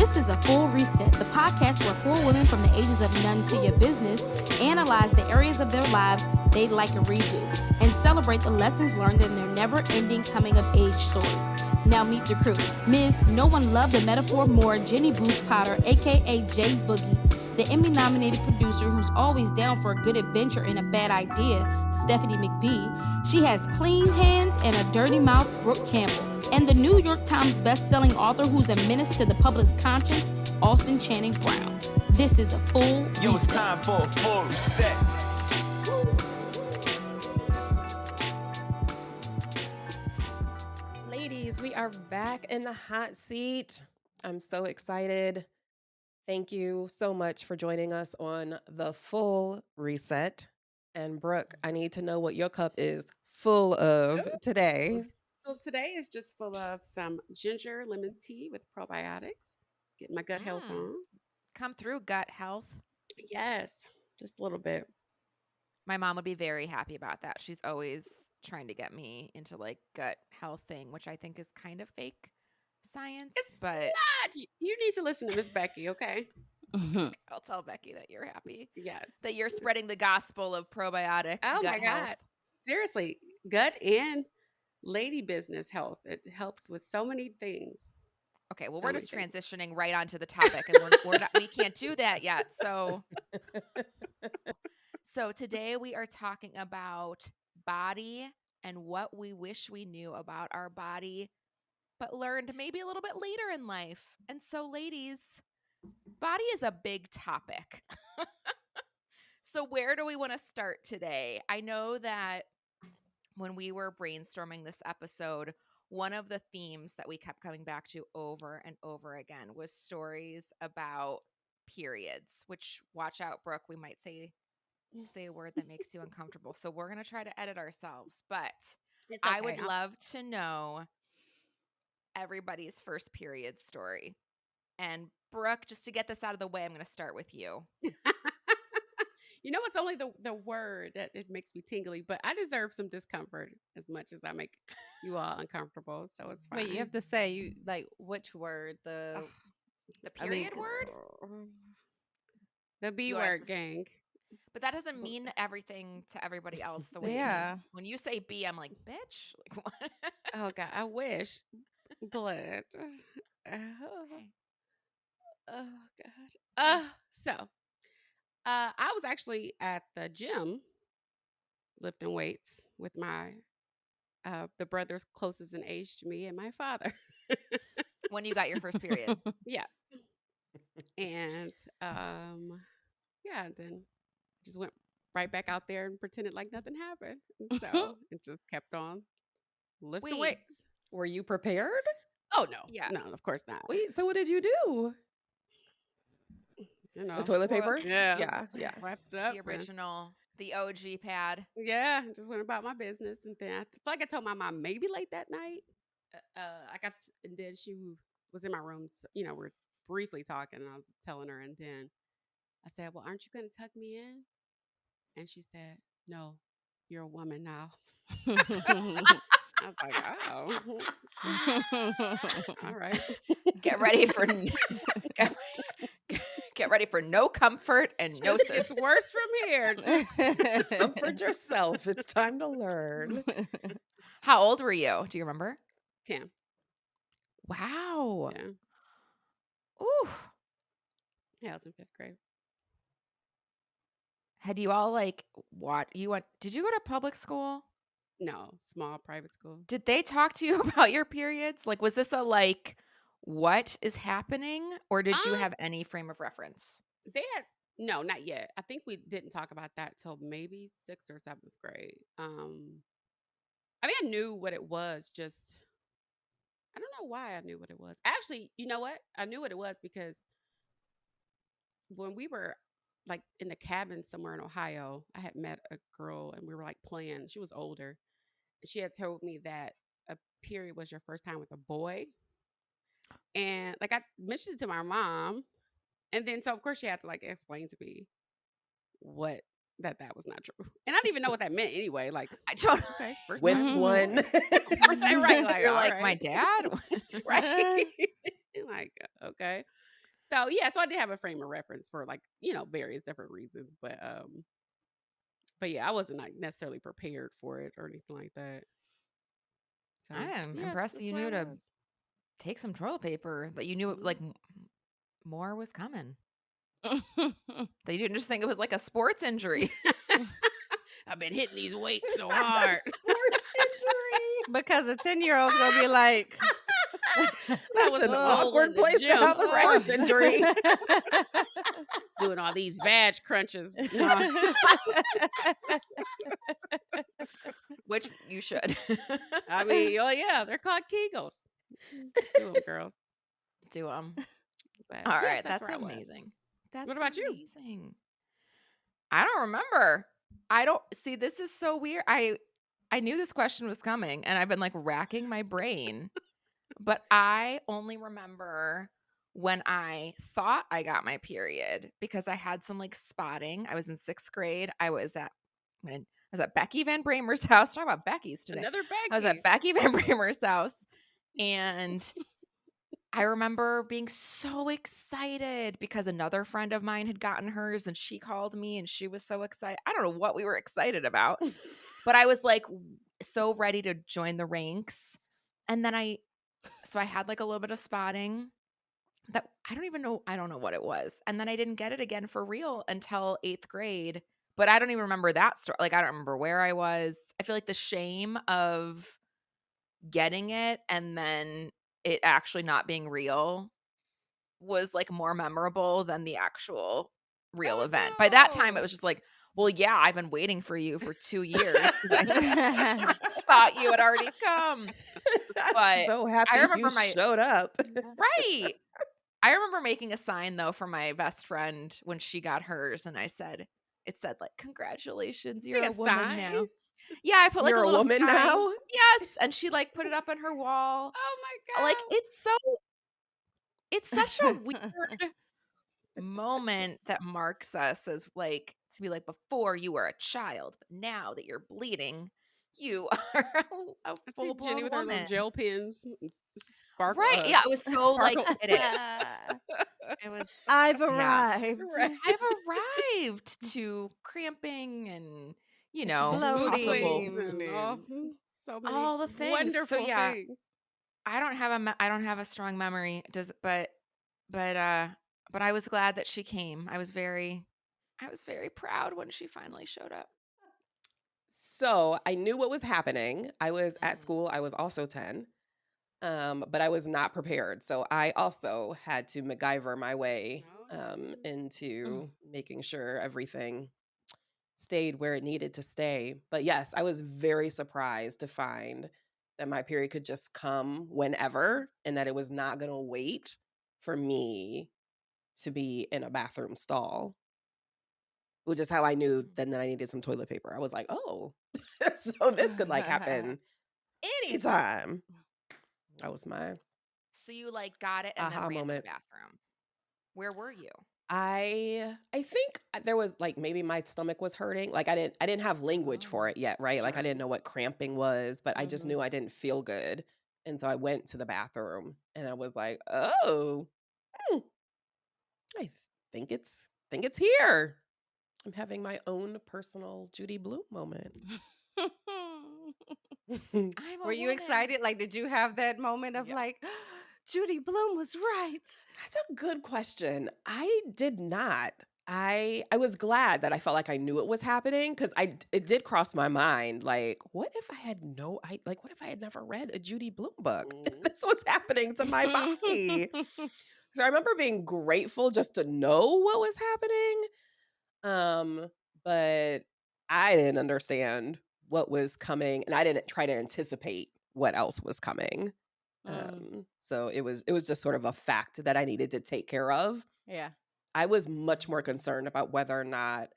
This is A Full Reset, the podcast where four women from the ages of none to your business analyze the areas of their lives they'd like a redo and celebrate the lessons learned in their never-ending coming-of-age stories. Now meet the crew. Ms. No One Loved the Metaphor More, Jenny Booth Potter, a.k.a. J Boogie, the Emmy-nominated producer who's always down for a good adventure and a bad idea, Stephanie McBee. She has clean hands and a dirty mouth, Brooke Campbell. And the New York Times best-selling author who's a menace to the public's conscience, Austin Channing Brown. This is A Full Reset. It's time for a full reset. Ladies, we are back in the hot seat. I'm so excited. Thank you so much for joining us on The Full Reset. And Brooke, I need to know what your cup is full of today. So today is just full of some ginger lemon tea with probiotics. Getting my gut health on. Come through, gut health. Yes, just a little bit. My mom would be very happy about that. She's always trying to get me into like gut health thing, which I think is kind of fake science. But not. You need to listen to Miss Becky, okay? I'll tell Becky that you're happy. Yes. That you're spreading the gospel of probiotic Oh gut my God. health. Seriously, gut and lady business health. It helps with so many things. Okay, well, So we're many just things. transitioning right onto the topic, and we can't do that yet. So today we are talking about body and what we wish we knew about our body, but learned maybe a little bit later in life. And so, ladies, body is a big topic. So where do we want to start today? I know that when we were brainstorming this episode, one of the themes that we kept coming back to over and over again was stories about periods, which, watch out, Brooke, we might say a word that makes you uncomfortable. So we're going to try to edit ourselves. But It's I okay. would love to know everybody's first period story. And Brooke, just to get this out of the way, I'm going to start with you. You know, it's only the word that it makes me tingly, but I deserve some discomfort as much as I make you all uncomfortable. So it's fine. Wait, you have to say which word? The period word? The B You want us word, to gang. But that doesn't mean everything to everybody else the way it Yeah. means. When you say B, I'm like, bitch. Like, what? Oh God, I wish. Blood. Okay. Oh God. I was actually at the gym lifting weights with my the brothers closest in age to me and my father. When you got your first period. Yes. And then just went right back out there and pretended like nothing happened. And so it just kept on lifting Wait. weights. Were you prepared? Oh no. Yeah. No, of course not. Wait, so what did you do? You know. The toilet Well, paper? Yeah. Yeah. Wrapped up. The and- original, the OG pad. Yeah, just went about my business, and then I feel like I told my mom maybe late that night. And then she was in my room. So, we're briefly talking, and I was telling her, and then I said, "Well, aren't you going to tuck me in?" And she said, "No, you're a woman now." I was like, "Oh, all right." Get ready for get ready for no comfort and no Just service. gets worse from here. Just Comfort yourself. It's time to learn. How old were you? Do you remember? 10. Wow. Yeah. Ooh. Yeah, I was in 5th grade. Had you all did you go to public school? No, small private school. Did they talk to you about your periods? Like, was this what is happening? Or did you have any frame of reference? No, not yet. I think we didn't talk about that till maybe 6th or 7th grade. I knew what it was, just I don't know why I knew what it was. Actually, you know what? I knew what it was because when we were like in the cabin somewhere in Ohio, I had met a girl and we were like playing. She was older. And she had told me that a period was your first time with a boy. And like I mentioned it to my mom. And then so of course she had to like explain to me that was not true. And I didn't even know what that meant anyway. Like I don't okay, first With time. one. Right, like, You're all like, right. my dad? Right. Like, okay. So so I did have a frame of reference for like, various different reasons. But yeah, I wasn't like necessarily prepared for it or anything like that. So I am yeah, impressed that that's you where knew I to was. take some toilet paper, that you knew Mhm. like more was coming. That you didn't just think it was like a sports injury. I've been hitting these weights so hard. Sports injury. Because a 10-year-old's gonna be like, I That's was an swole in awkward the place to gym. have a sports injury. Doing all these vag crunches. Nah. Which you should. I mean, oh yeah, they're called Kegels. Do them, girls. Do them. But All yes, right, that's that's where I was. amazing. That's What about you? amazing. I don't remember. I don't see. This is so weird. I knew this question was coming, and I've been like racking my brain, but I only remember when I thought I got my period because I had some like spotting. I was in 6th grade. I was at Becky Van Bramer's house. Talk about Becky's today. Another Becky. I was at Becky Van Bramer's house, and I remember being so excited because another friend of mine had gotten hers, and she called me and she was so excited. I don't know what we were excited about, but I was like so ready to join the ranks. And then I had like a little bit of spotting that I don't know what it was. And then I didn't get it again for real until 8th grade. But I don't even remember that story. Like, I don't remember where I was. I feel like the shame of getting it and then it actually not being real was like more memorable than the actual real event. By that time, it was just like, well, yeah, I've been waiting for you for 2 years because I thought you had already come. I'm But so happy I remember you showed up. right. I remember making a sign though for my best friend when she got hers, and it said like, "Congratulations, you're See a a woman sign? now." Yeah, I put like You're a a little woman sign. now? Yes, and she like put it up on her wall. Oh my Like god. it's such a weird moment that marks us as like to be like, before you were a child, but now that you're bleeding, you are a I see full Jenny blown with her little woman. gel pens. Sparkle. Right? Yeah, it was so like Sparkle. fitted. It was I've yeah. arrived. Right. I've arrived to cramping and Bloating. Wings possible and so many all the things. So wonderful yeah, things. I don't have a strong memory. But I was glad that she came. I was very proud when she finally showed up. So I knew what was happening. I was at Mhm. school. I was also 10, but I was not prepared. So I also had to MacGyver my way into making sure everything stayed where it needed to stay. But yes, I was very surprised to find that my period could just come whenever and that it was not going to wait for me to be in a bathroom stall, which is how I knew then that I needed some toilet paper. I was like, oh, so this could like happen anytime. That was my So you like got it and then aha ran to the moment. bathroom. Where were you? I think there was like maybe my stomach was hurting. Like I didn't have language for it yet, right? Like I Sure. didn't know what cramping was, but I just Mhm. knew I didn't feel good. And so I went to the bathroom and I was like, "Oh, hmm, I think it's here. I'm having my own personal Judy Bloom moment." I'm a Were you woman. excited? Like, did you have that moment of Yeah. like, Judy Bloom was right? That's a good question. I did not. I was glad that I felt like I knew it was happening because it did cross my mind. Like, what if I had what if I had never read a Judy Bloom book? This was happening to my body. So I remember being grateful just to know what was happening. But I didn't understand what was coming, and I didn't try to anticipate what else was coming. So it was just sort of a fact that I needed to take care of. Yeah. I was much more concerned about whether or not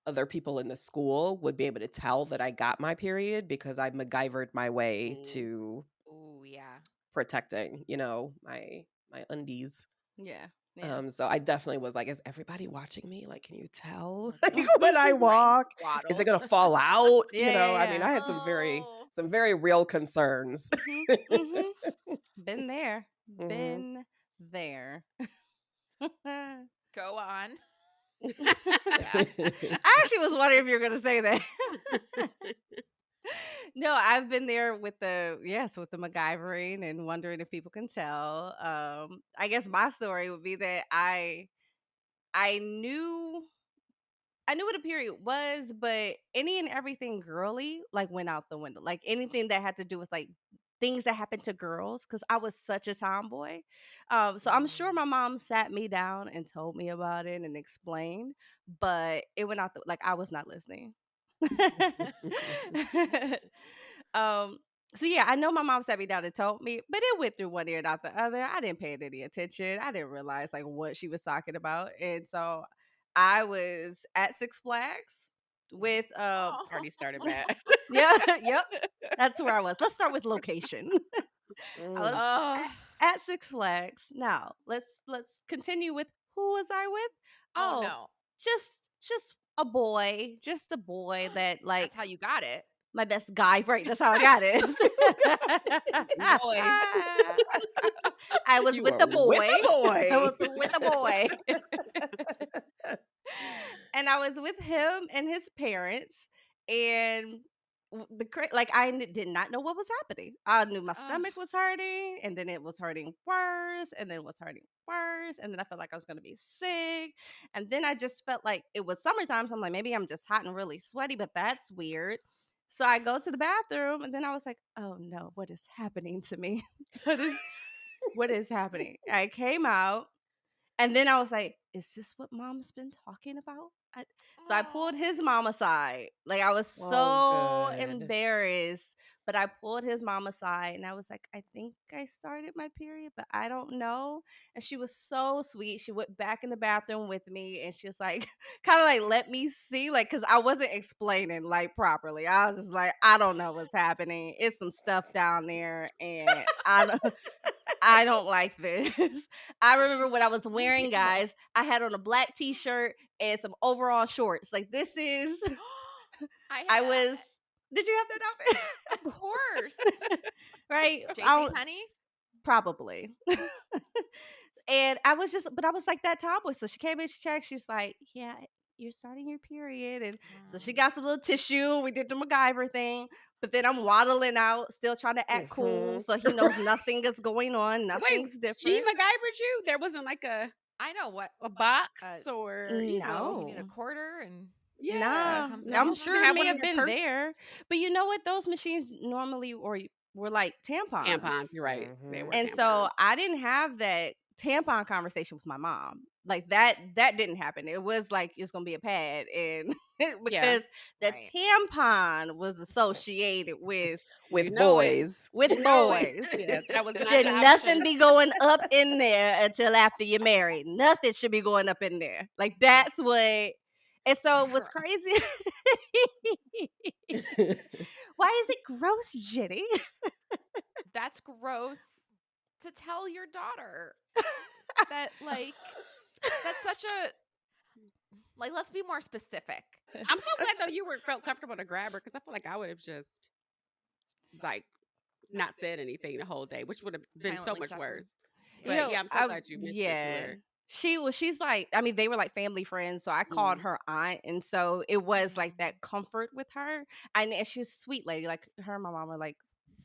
other people in the school would be able to tell that I got my period because I MacGyvered my way to Ooh, yeah. protecting, my undies. Yeah. Yeah. So I definitely was like, is everybody watching me? Like, can you tell Like, when I right? walk? Is it Waddle. gonna fall out? Yeah. I mean, Yeah. I had Oh. some very real concerns. Yeah. Been there. Mhm. Been there. I actually was wondering if you were going to say that. No, I've been there with the MacGyvering and wondering if people can tell. I guess my story would be that I knew what a period was, but any and everything girly like went out the window. Like anything that had to do with like things that happened to girls, because I was such a tomboy. So I'm sure my mom sat me down and told me about it and explained, but it went out like I was not listening. um so yeah, I know my mom sat me down and told me, but it went through one ear and out the other. I didn't pay it any attention. I didn't realize like what she was talking about. And so I was at Six Flags with Already started bad. yeah, yep. That's where I was. Let's start with location. I was Oh, at Six Flags. Now, let's continue with who was I with? oh Oh, no. just a boy, just a boy that like That's how you got it. my best guy, right? That's how I got it. Boy. I was You with were the boy. with the boy. I was with the boy. And I was with him and his parents. And like did not know what was happening. I knew my Ugh. stomach was hurting, and then it was hurting worse, and then it was hurting worse, and then I felt like I was gonna be sick, and then I just felt like it was summertime, so I'm like, maybe I'm just hot and really sweaty, but that's weird. So I go to the bathroom, and then I was like, oh no, what is happening to me? what is happening? I came out, and then I was like, is this what mom's been talking about? So I pulled his mom aside. Like I was Oh, so good. embarrassed, but I pulled his mom aside and I was like, I think I started my period, but I don't know. And she was so sweet. She went back in the bathroom with me and she was like, kind of like, let me see. Like, cause I wasn't explaining like properly. I was just like, I don't know what's happening. It's some stuff down there and I don't like this. I remember when I was wearing, guys, I had on a black t-shirt and some overall shorts. Like this is I was did you have that outfit? Of course. Right? JC Penney? Probably. And I was just, but I was like that tomboy. So she came in, she checked, she's like, yeah, you're starting your period. And so she got some little tissue. We did the MacGyver thing. But then I'm waddling out, still trying to act cool. So he knows nothing is going on. Wait, Nothing's she different. MacGyvered you? There wasn't like I know what. a box or You No. need a quarter and Nah, comes I'm out. sure it Have may one in have your been purse? there. But you know what? Those machines normally were like tampons. Tampons. You're right. They Mhm. were And so tampons. I didn't have that tampon conversation with my mom. Like that didn't happen. It was like it's gonna be a pad, and because the Right. tampon was associated with With You know it. boys. with You know it. boys. Yeah, that was not Should an nothing option. be going up in there until after you're married? Nothing should be going up in there. Like that's what. And so what's crazy? Why is it gross, Jenny? That's gross to tell your daughter that that's such a let's be more specific. I'm so glad though you felt comfortable to grab her because I feel like I would have just like not said anything the whole day, which would have been so Silently much suffered. worse. Yeah. But yeah, I'm so glad you mentioned it to her. She's like, I mean, they were like family friends, so I called her aunt, and so it was like that comfort with her. And she's a sweet lady, like her and my mom are like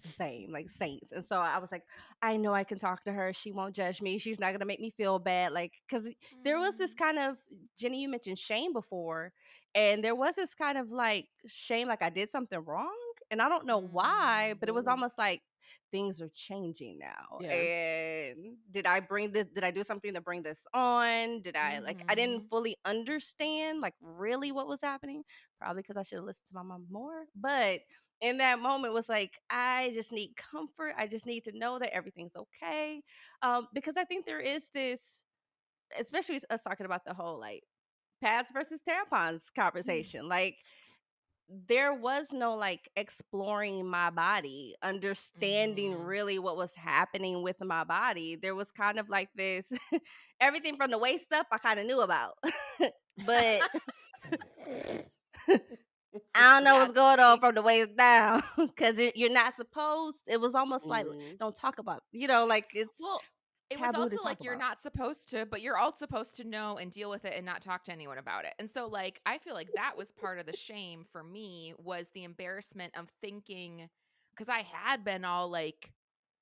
the same, like saints. And so I was like, I know I can talk to her. She won't judge me. She's not gonna make me feel bad, like because there was this kind of Jenny, you mentioned shame before, and there was this kind of like shame, like I did something wrong, and I don't know why, but it was almost like things are changing now. Yeah. And did I do something to bring this on? Did I like I didn't fully understand like really what was happening? Probably because I should have listened to my mom more. But in that moment was like, I just need comfort. I just need to know that everything's okay. Because I think there is this, especially with us talking about the whole like pads versus tampons conversation. Like there was no like exploring my body, understanding really what was happening with my body. There was kind of like this everything from the waist up I kind of knew about. But I don't know what's going on from the waist down because you're not supposed. It was almost like don't talk about, like it's Well, it was taboo to also like talk you're about. not supposed to, but you're all supposed to know and deal with it and not talk to anyone about it. And so like I feel like that was part of the shame for me was the embarrassment of thinking because I had been all like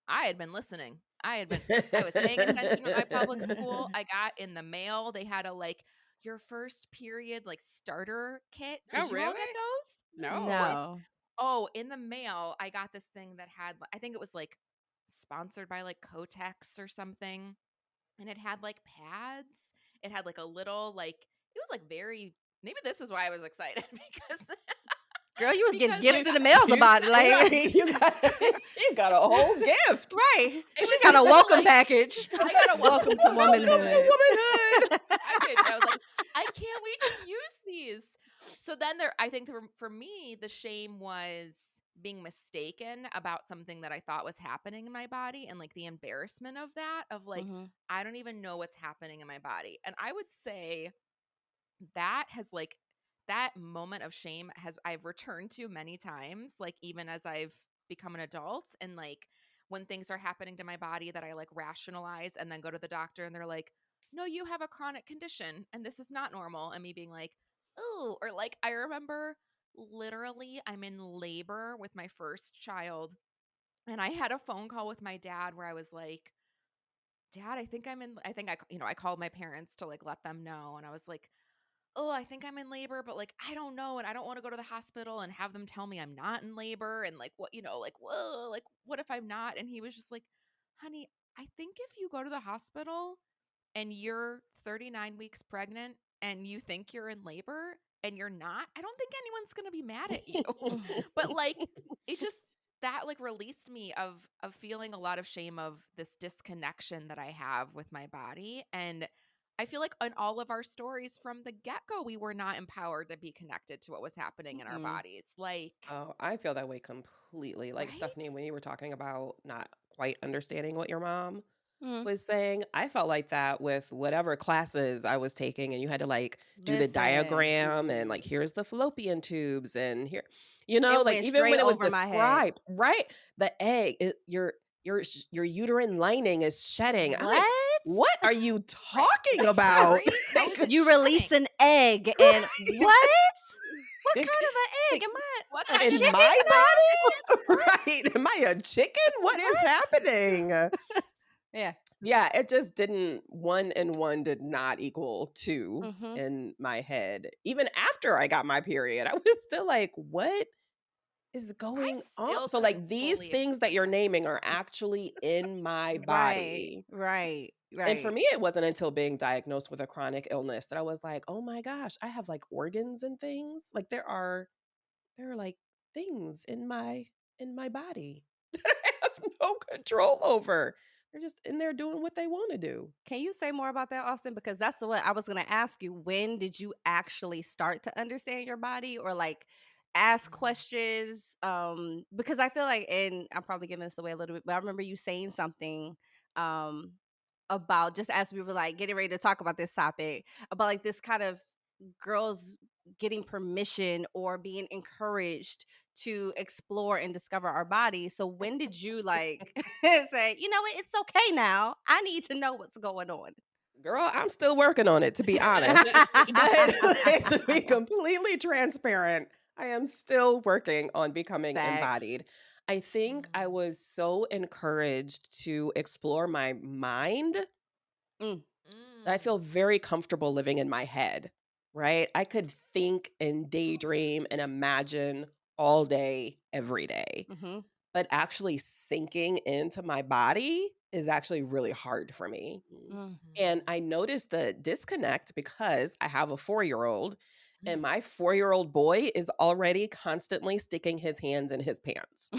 I had been listening. I was paying attention with my public school. I got in the mail. They had a like your first period like starter kit. Oh, Did you all really? get those? No. What? No. Oh, in the mail, I got this thing that had I think it was like sponsored by like Kotex or something. And it had like pads. It had like a little like it was like very maybe this is why I was excited because Girl, you was getting because gifts like in the mails about it. Like, Right. You got a whole gift. right. it She was got a so, welcome like, package. I got a Welcome to Welcome to womanhood. womanhood. package. I was like, I can't wait to use these. So then I think for me, the shame was being mistaken about something that I thought was happening in my body and like the embarrassment of that, of like, Mhm. I don't even know what's happening in my body. And I would say that has like, that moment of shame I've returned to many times, like even as I've become an adult and like when things are happening to my body that I like rationalize and then go to the doctor and they're like, no, you have a chronic condition and this is not normal. And me being like, oh, or like I remember literally I'm in labor with my first child and I had a phone call with my dad where I was like, Dad, I think I called my parents to like let them know. And I was like, oh, I think I'm in labor, but like, I don't know. And I don't want to go to the hospital and have them tell me I'm not in labor. And like, what, like, whoa, like, what if I'm not? And he was just like, honey, I think if you go to the hospital and you're 39 weeks pregnant and you think you're in labor and you're not, I don't think anyone's going to be mad at you. But like, it just, that like released me of feeling a lot of shame of this disconnection that I have with my body. And I feel like in all of our stories from the get-go, we were not empowered to be connected to what was happening in our Mm-mm. bodies. Like, Oh, I feel that way completely. Like Stephanie, right? when you were talking about not quite understanding what your mom Mm. was saying, I felt like that with whatever classes I was taking, and you had to like do the Listen, diagram and like here's the fallopian tubes and here, it like went even straight when it was over my head. described, right? The egg, your uterine lining is shedding. I'm like, What? what are you Right. talking about? Right? How is it You shedding? release an egg and what? What kind of an egg? Am What I a kind of In chicken? my Body? body? Right. Am I a chicken? What is What? happening? Yeah. Yeah, it just didn't, one and one did not equal two Mm-hmm. in my head. Even after I got my period, I was still like, what is I going on? still So, couldn't like, these fully things that you're naming are actually in my Right. body. Right. And for Right. me, it wasn't until being diagnosed with a chronic illness that I was like, oh my gosh, I have like organs and things. Like there are like things in my body that I have no control over. They're just in there doing what they want to do. Can you say more about that, Austin? Because that's what I was going to ask you. When did you actually start to understand your body or like ask questions? Because I feel like, and I'm probably giving this away a little bit, but I remember you saying something um, about just as we were like getting ready to talk about this topic, about like this kind of girls getting permission or being encouraged to explore and discover our bodies. So when did you like say, you know what, it's okay now. I need to know what's going on. Girl, I'm still working on it, to be honest. But like, to be completely transparent, I am still working on becoming Facts. embodied. I think I was so encouraged to explore my mind Mm. that I feel very comfortable living in my head, right? I could think and daydream and imagine all day, every day. Mm-hmm. But actually sinking into my body is actually really hard for me. Mm. And I noticed the disconnect because I have a 4-year-old and my 4-year-old boy is already constantly sticking his hands in his pants.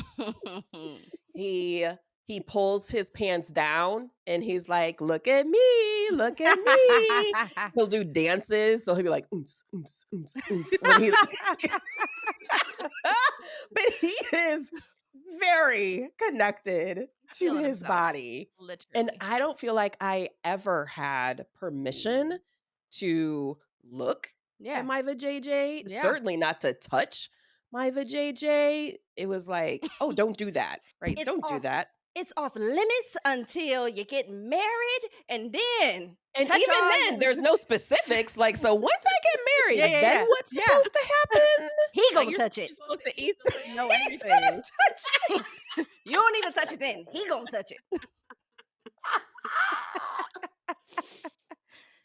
He pulls his pants down and he's like, look at me, look at me. He'll do dances. So he'll be like, oomps, oomps, oomps, oomps. When he's but he is very connected to feeling his himself, body. And literally. I don't feel like I ever had permission to look Yeah. at my vajayjay, Yeah. certainly not to touch my vajayjay. It was like, oh, don't do that, right? It's Don't do off. that. it's off limits until you get married, and then And touch even all then, there's no specifics. Like, so once I get married, Yeah, yeah, then yeah. what's Yeah. supposed to happen? he Like gonna you're, touch it. you're supposed to instantly know He's gonna everything. touch me. You don't even touch it then. He gonna touch it.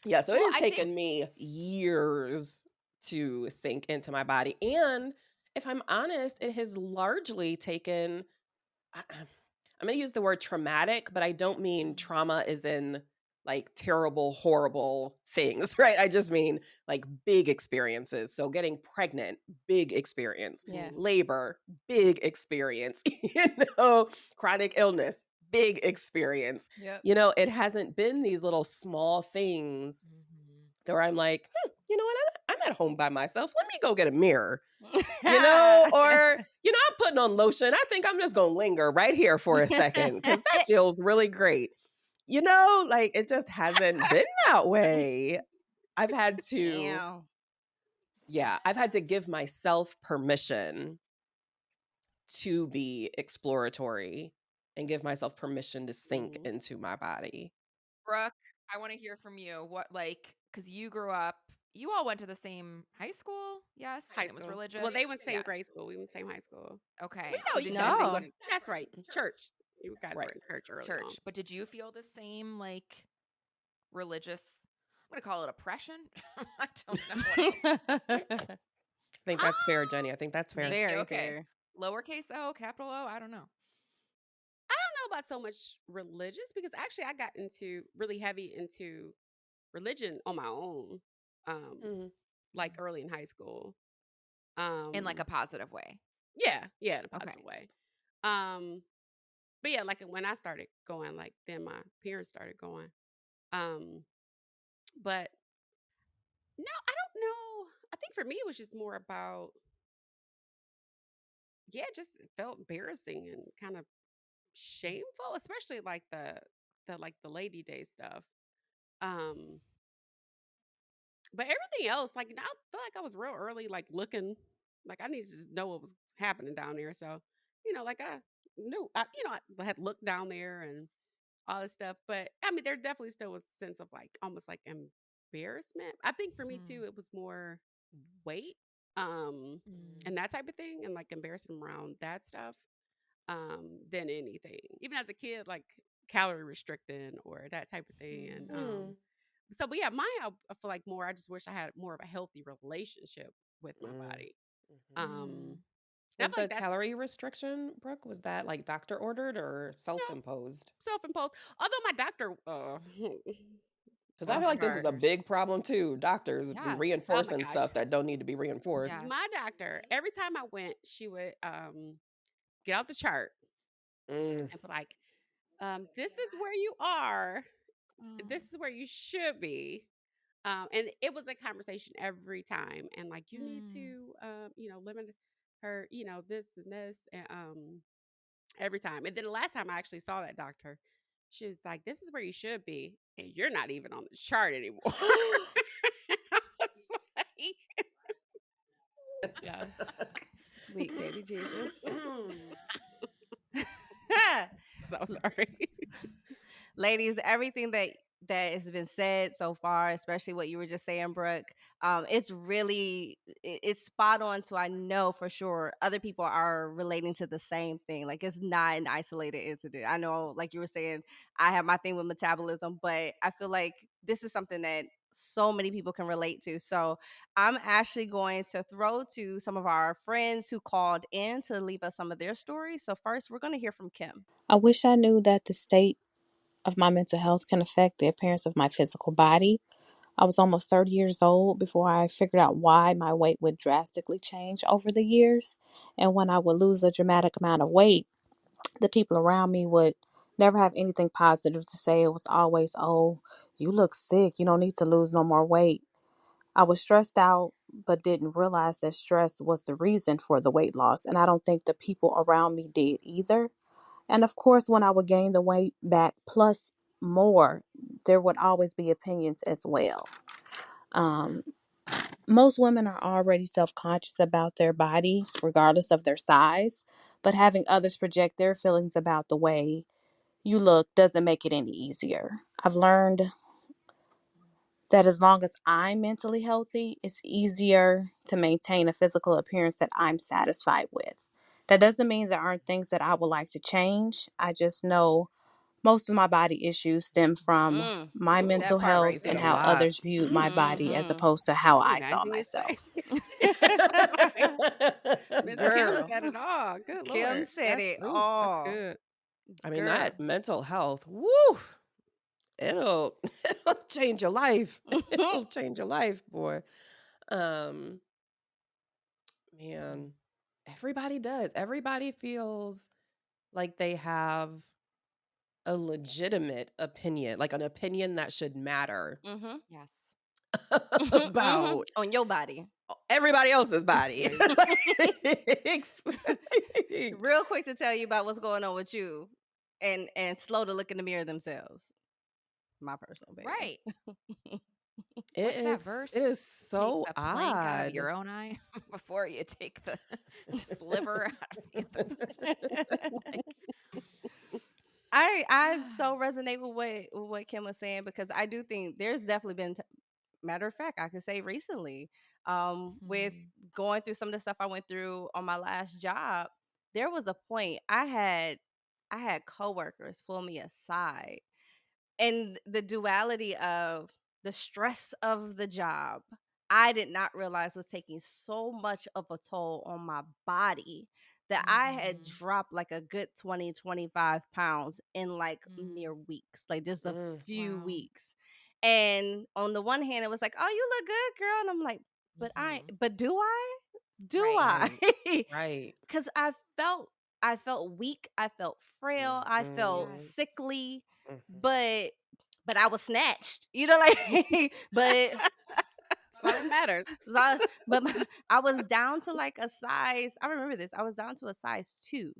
Yeah, so it Well, has I think- taken me years to sink into my body. And if I'm honest, it has largely taken, I'm going to use the word traumatic, but I don't mean trauma as in like terrible, horrible things, right? I just mean like big experiences. So getting pregnant, big experience. Yeah. Labor, big experience. Chronic illness, big experience. Yep. It hasn't been these little small things where I'm like, you know what? I'm at home by myself. Let me go get a mirror. Or, I'm putting on lotion. I think I'm just going to linger right here for a second because that feels really great. Like it just hasn't been that way. I've had to, I've had to give myself permission to be exploratory and give myself permission to sink into my body. Brooke, I want to hear from you. What, because you grew up, you all went to the same high school? Yes. High And it was school. religious. Well, they went same Yes. grade school. We went same high school. Okay. We know So you did guys didn't go No. to. That's right. Church. You guys Right. were in church early on. church, but did you feel the same religious? I'm gonna call it oppression. I don't know what else. I think that's fair, Jenny. I think that's fair. Thank you. Very Okay. fair. Lowercase o, capital O. I don't know. I don't know about so much religious because actually I got really heavy into religion on my own, like early in high school. In like a positive way. Yeah, in a Okay. positive way. But yeah, like when I started going, like then my parents started going. But no, I don't know. I think for me it was just more about it just felt embarrassing and kind of shameful, especially like the Lady Day stuff. Um, but everything else, like I feel like I was real early, like looking, like I needed to know what was happening down there. So, like I knew, I had looked down there and all this stuff. But I mean, there definitely still was a sense of like almost like embarrassment. I think for me too, it was more weight, and that type of thing, and like embarrassing around that stuff, than anything. Even as a kid, like calorie restricting or that type of thing, and so, but yeah, mine, I feel like more. I just wish I had more of a healthy relationship with my body. And I Was feel the like that's calorie restriction, Brooke, was that like doctor ordered or self-imposed? self-imposed. Although my doctor, Because I feel like this is a big problem too. Doctors be Yes. Oh my reinforcing gosh. stuff that don't need to be reinforced. Yes. my doctor, every time I went, she would get out the chart Mm. and put like, this is where you are. This is where you should be. And it was a conversation every time. And like, you need to, limit her, this and this, and every time. And then the last time I actually saw that doctor, she was like, "This is where you should be, and you're not even on the chart anymore." I was like, Yeah. Sweet baby Jesus. so sorry. Ladies, everything that has been said so far, especially what you were just saying, Brooke, it's really it's spot on. So I know for sure other people are relating to the same thing. Like it's not an isolated incident. I know, like you were saying, I have my thing with metabolism, but I feel like this is something that so many people can relate to. So I'm actually going to throw to some of our friends who called in to leave us some of their stories. So first, we're going to hear from Kim. I wish I knew that the state of my mental health can affect the appearance of my physical body. I was almost 30 years old before I figured out why my weight would drastically change over the years. And when I would lose a dramatic amount of weight, the people around me would never have anything positive to say. It was always, oh, you look sick. You don't need to lose no more weight. I was stressed out, but didn't realize that stress was the reason for the weight loss. And I don't think the people around me did either. And of course, when I would gain the weight back plus more, there would always be opinions as well. Um, Most women are already self-conscious about their body, regardless of their size, but having others project their feelings about the way you look doesn't make it any easier. I've learned that as long as I'm mentally healthy, it's easier to maintain a physical appearance that I'm satisfied with. That doesn't mean there aren't things that I would like to change. I just know most of my body issues stem from Mm, my Ooh, mental that part you health right said and a how there. lot. others viewed my body as Mm-hmm. opposed to how I I didn't have saw anything to say. myself. Miss Kim Girl, said it all. Good Kim Lord. said it That's all. good. I mean, Girl. that mental health, woo, it'll, it'll change your life. It'll change your life, boy. Um, man, everybody does. Everybody feels like they have a legitimate opinion, like an opinion that should matter Mm-hmm. Yes. Mm-hmm. about On your body. everybody else's body. Right. Real quick to tell you about what's going on with you, and slow to look in the mirror themselves. My personal opinion. Right. It What's that is verse? it is Take so the plank out of odd. your own eye before you take the sliver out of the other person. Like, I so resonate with what Kim was saying, because I do think there's definitely been matter of fact, I could say recently, with hmm. going through some of the stuff I went through on my last job, there was a point I had coworkers pull me aside, and the duality of the stress of the job, I did not realize was taking so much of a toll on my body, that I had Mhm. dropped like a good 20-25 pounds in like Mm. mere weeks, like just a Mm, few Wow. weeks. And on the one hand, it was like, oh, you look good, girl. And I'm like, Mhm. but do I? Do Right. I? right. Right. Because I felt weak, I felt frail, I felt Mhm, Yes. sickly, mhm. but I was snatched, like, but That's all that matters. but I was down to like a size. I remember this. I was down to a size 2,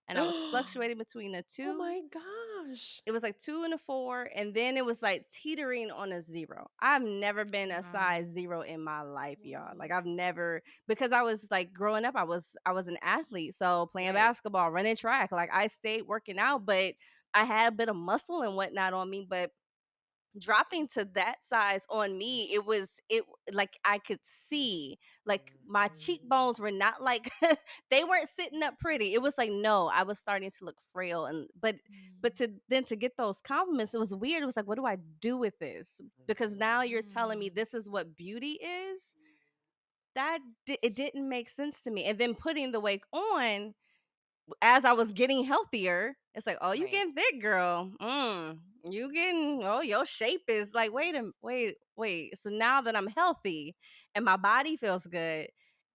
and I was fluctuating between a Oh 2. my gosh. It was like 2 and a 4, and then it was like teetering on a 0. I've never been a size Wow. 0 in my life, y'all. Mm, Like, I've never, because I was like growing up, I was an athlete, so playing right. basketball, running track, like I stayed working out, but I had a bit of muscle and whatnot on me. But dropping to that size on me, it like I could see, like my cheekbones were not like they weren't sitting up pretty. It was like, no, I was starting to look frail. And but Mm. to get those compliments, it was weird. It was like, what do I do with this? Because now you're telling me Mm. this is what beauty is. It didn't make sense to me. And then putting the weight on as I was getting healthier, it's like, oh, you Right. getting thick, girl. You getting, oh, your shape is like, wait. So now that I'm healthy and my body feels good,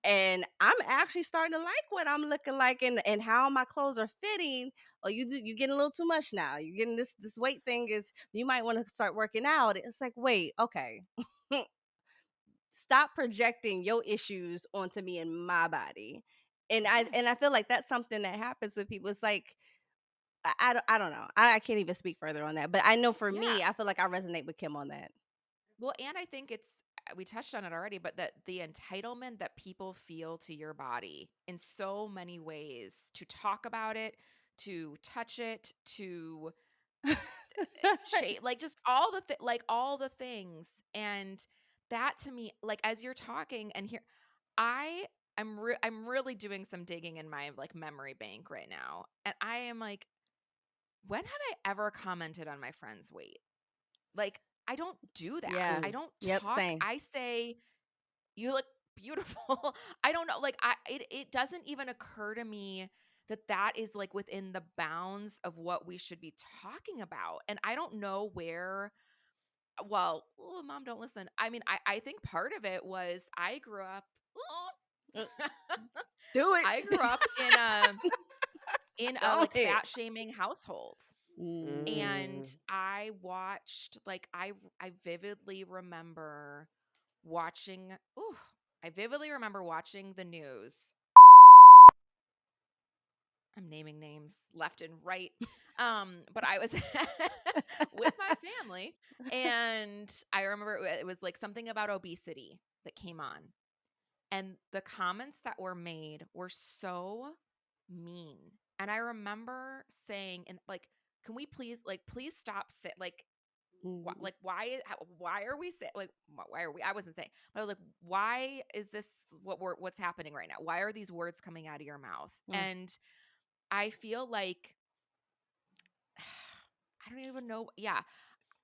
and I'm actually starting to like what I'm looking like, and how my clothes are fitting. Oh, you getting a little too much now. You getting this weight thing is, you might want to start working out. It's like, wait, okay. Stop projecting your issues onto me and my body. And I Yes. feel like that's something that happens with people. It's like, I don't know. I can't even speak further on that. But I know for Yeah. me, I feel like I resonate with Kim on that. Well, and I think it's we touched on it already, but that the entitlement that people feel to your body in so many ways, to talk about it, to touch it, to shape, like just all the like all the things. And that to me, like as you're talking and here, I I'm really doing some digging in my like memory bank right now, and I am like, when have I ever commented on my friend's weight? Like, I don't do that. Yeah. I don't Yep. talk. Same. I say, you look beautiful. I don't know. Like, it doesn't even occur to me that that is like within the bounds of what we should be talking about. And I don't know where, well, oh, mom, don't listen. I mean, I think part of it was I grew up, Uh, Do it. I grew up in a Go like ahead. fat shaming household. And Mm, I watched like I vividly remember watching ooh, I vividly remember watching the news. I'm naming names left and right. But I was with my family, and I remember it was like something about obesity that came on. And the comments that were made were so mean. And I remember saying, and like, can we please stop like Mhm. why are we say like why are we I wasn't saying, but I was like, why is this what's happening right now? Why are these words coming out of your mouth? Mm. And I feel like I don't even know. Yeah.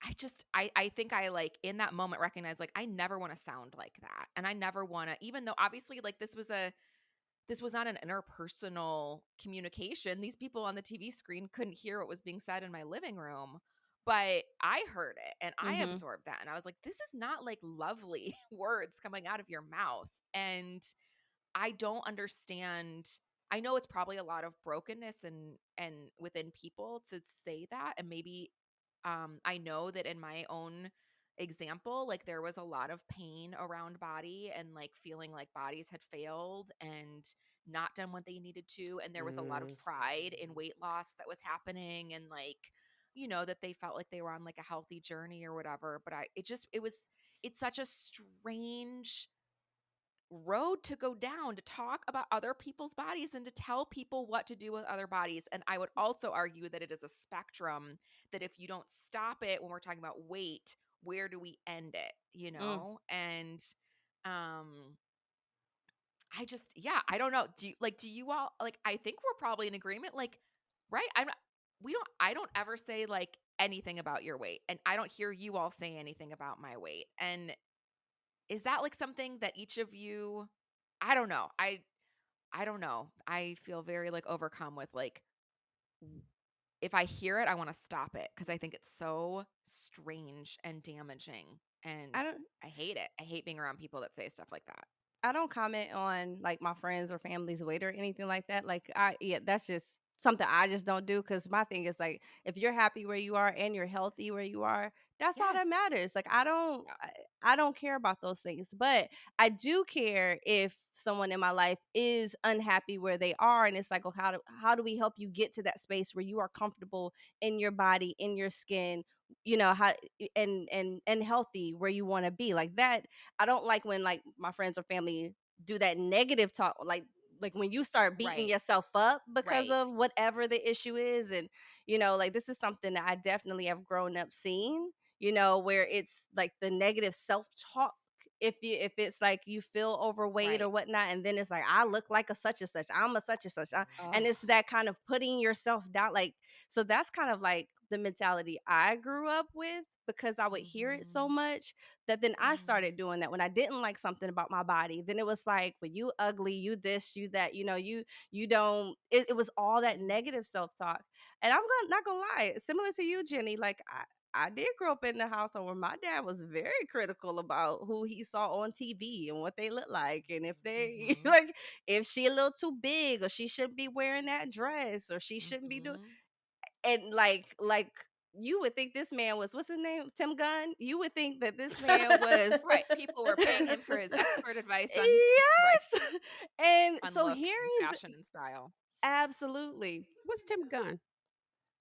I think I like in that moment recognize like I never want to sound like that. And I never want to, even though obviously like this was not an interpersonal communication. These people on the TV screen couldn't hear what was being said in my living room, but I heard it and I Mm-hmm. absorbed that. And I was like, this is not like lovely words coming out of your mouth. And I don't understand. I know it's probably a lot of brokenness and within people to say that. And maybe I know that in my own example, like there was a lot of pain around body and like feeling like bodies had failed and not done what they needed to. And there was a lot of pride in weight loss that was happening and like, that they felt like they were on like a healthy journey or whatever. But it's such a strange road to go down to talk about other people's bodies and to tell people what to do with other bodies. And I would also argue that it is a spectrum that if you don't stop it when we're talking about weight, where do we end it, Mm. And I don't know. Do you all like I think we're probably in agreement like right? I don't ever say like anything about your weight and I don't hear you all say anything about my weight. And is that like something that each of you I don't know. I don't know. I feel very like overcome with like if I hear it, I want to stop it because I think it's so strange and damaging and I don't I hate it. I hate being around people that say stuff like that. I don't comment on like my friends or family's weight or anything like that. Like that's just something I just don't do because my thing is like if you're happy where you are and you're healthy where you are, that's all Yes. that matters. Like Yeah. I don't care about those things, but I do care if someone in my life is unhappy where they are, and it's like, oh, how do we help you get to that space where you are comfortable in your body, in your skin, how and healthy where you want to be like that. I don't like when like my friends or family do that negative talk, like when you start beating Right. yourself up because Right. of whatever the issue is. And like this is something that I definitely have grown up seeing, where it's like the negative self-talk. If it's like you feel overweight or Right. whatnot, and then it's like I look like a such and such, I'm a such and such, Oh. and it's that kind of putting yourself down. Like, so that's kind of like the mentality I grew up with because I would hear it so much that then I started doing that when I didn't like something about my body. Then it was like, well, you ugly, you this, you that, you don't. It was all that negative self-talk. And not gonna lie, similar to you, Jenny, like I did grow up in the household where my dad was very critical about who he saw on TV and what they look like. And if they Mhm. like, if she a little too big or she shouldn't be wearing that dress or she shouldn't be doing, Mhm. and like you would think this man was, what's his name? Tim Gunn. You would think that this man was Right. People were paying him for his expert advice on right yes. And on so looks and hearing fashion and style. absolutely. What's Tim Gunn?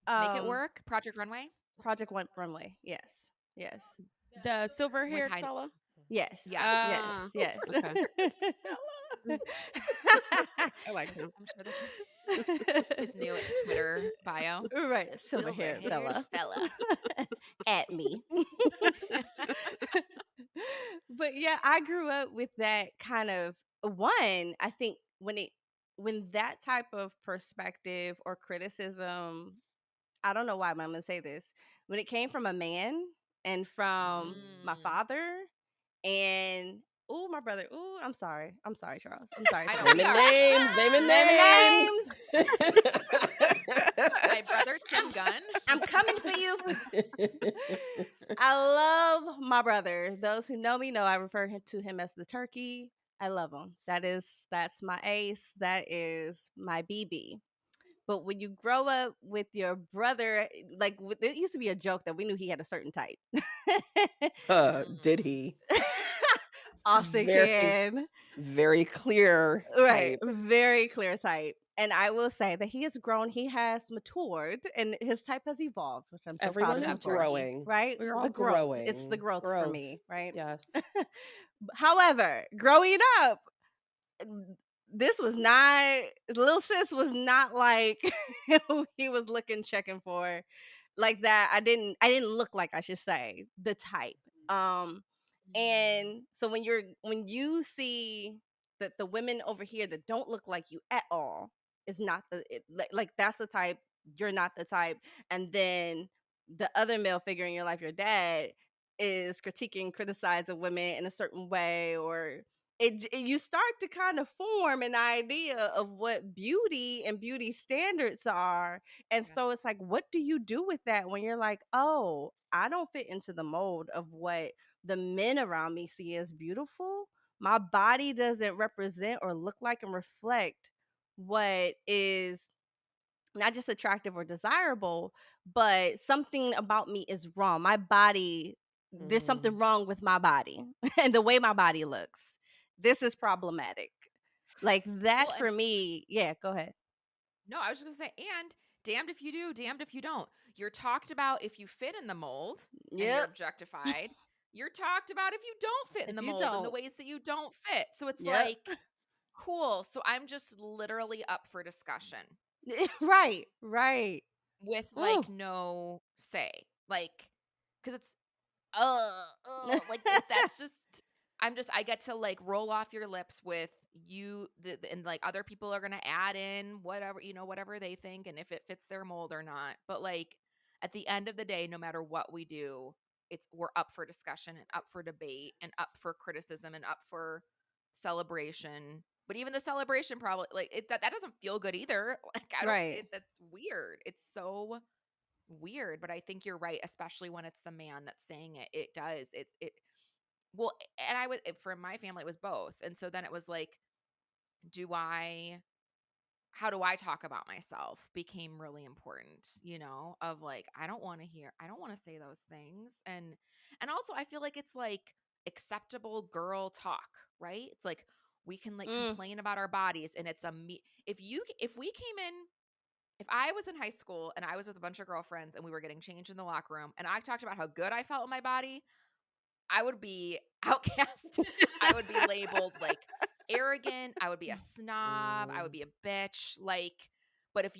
Make it um work. Project Runway Project One Runway. Yes. Yes. The silver with haired Heidi. fella? Yes. Yes. Yes. Ah, Yes. okay. I like him. I'm sure that's his new Twitter bio. Right, The silver haired silver-haired fella. fella. At me. But yeah, I grew up with that kind of one. I think when that type of perspective or criticism, I don't know why, but I'm gonna say this. When it came from a man and from my Mm. father and my brother. I'm sorry. I'm sorry, Charles. I'm sorry, I know Charles. we Naming are. names, naming Naming names. My brother Tim Gunn. I'm coming for you. I love my brother. Those who know me know I refer to him as the turkey. I love him. That's my ace. That is my BB. But when you grow up with your brother, like it used to be a joke that we knew he had a certain type. Did Mm. he? Austin Very, can. very clear Right. type. Very clear type. And I will say that he has grown, he has matured, and his type has evolved, which I'm so proud Everyone of is him for. growing. Right? We're all The growth. It's the Growing. growth for Growth. me, right? Yes. However, growing up, this was not, little sis was not like who he was looking checking for like that. I didn't look like, I should say, the type. Um and so when you see that the women over here that don't look like you at all is not like that's the type, you're not the type. And then the other male figure in your life, your dad, is critiquing, criticizing women in a certain way, or you start to kind of form an idea of what beauty and beauty standards are. And Yeah. so it's like, what do you do with that when you're like, oh, I don't fit into the mold of what the men around me see as beautiful? My body doesn't represent or look like and reflect what is not just attractive or desirable, but something about me is wrong. My body, there's something wrong with my body and the way my body looks. This is problematic. Like that Well, and for me. Yeah, go ahead. no, I was just gonna say, and damned if you do, damned if you don't. You're talked about if you fit in the mold and you're Yep. objectified. You're talked about if you don't fit in If the you mold and the don't. ways that you don't fit. So it's Yep. like, cool. So I'm just literally up for discussion Right. Right. with Ooh. like no say. Like, because it's like that's just I get to like roll off your lips with you and like other people are gonna add in whatever, whatever they think and if it fits their mold or not. But like at the end of the day, no matter what we do, we're up for discussion and up for debate and up for criticism and up for celebration. But even the celebration probably like that doesn't feel good either. Like Right. that's weird. It's so weird, but I think you're right, especially when it's the man that's saying it. It does. Well, and for my family, it was both. And so then it was like, do I, how do I talk about myself became really important, of like, I don't want to say those things. And also I feel like it's like acceptable girl talk, right? It's like, we can like Mm. complain about our bodies and it's if we came in if I was in high school and I was with a bunch of girlfriends and we were getting changed in the locker room and I talked about how good I felt in my body, I would be outcast. I would be labeled like arrogant. I would be a snob. I would be a bitch. Like, but if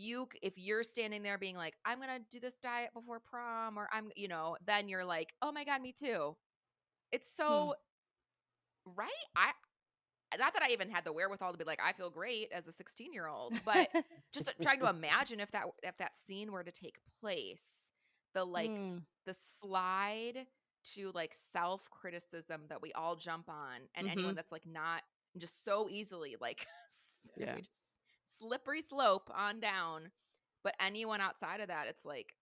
you're standing there being like, I'm gonna do this diet before prom, or then you're like, oh my god, me too. It's Hmm. so right. I Not that I even had the wherewithal to be like, I feel great as a 16-year-old, but just trying to imagine if that scene were to take place, the like Hmm. the slide to like self-criticism that we all jump on, and Mm-hmm. anyone that's like not just so easily like Yeah. just slippery slope on down. But anyone outside of that, it's like,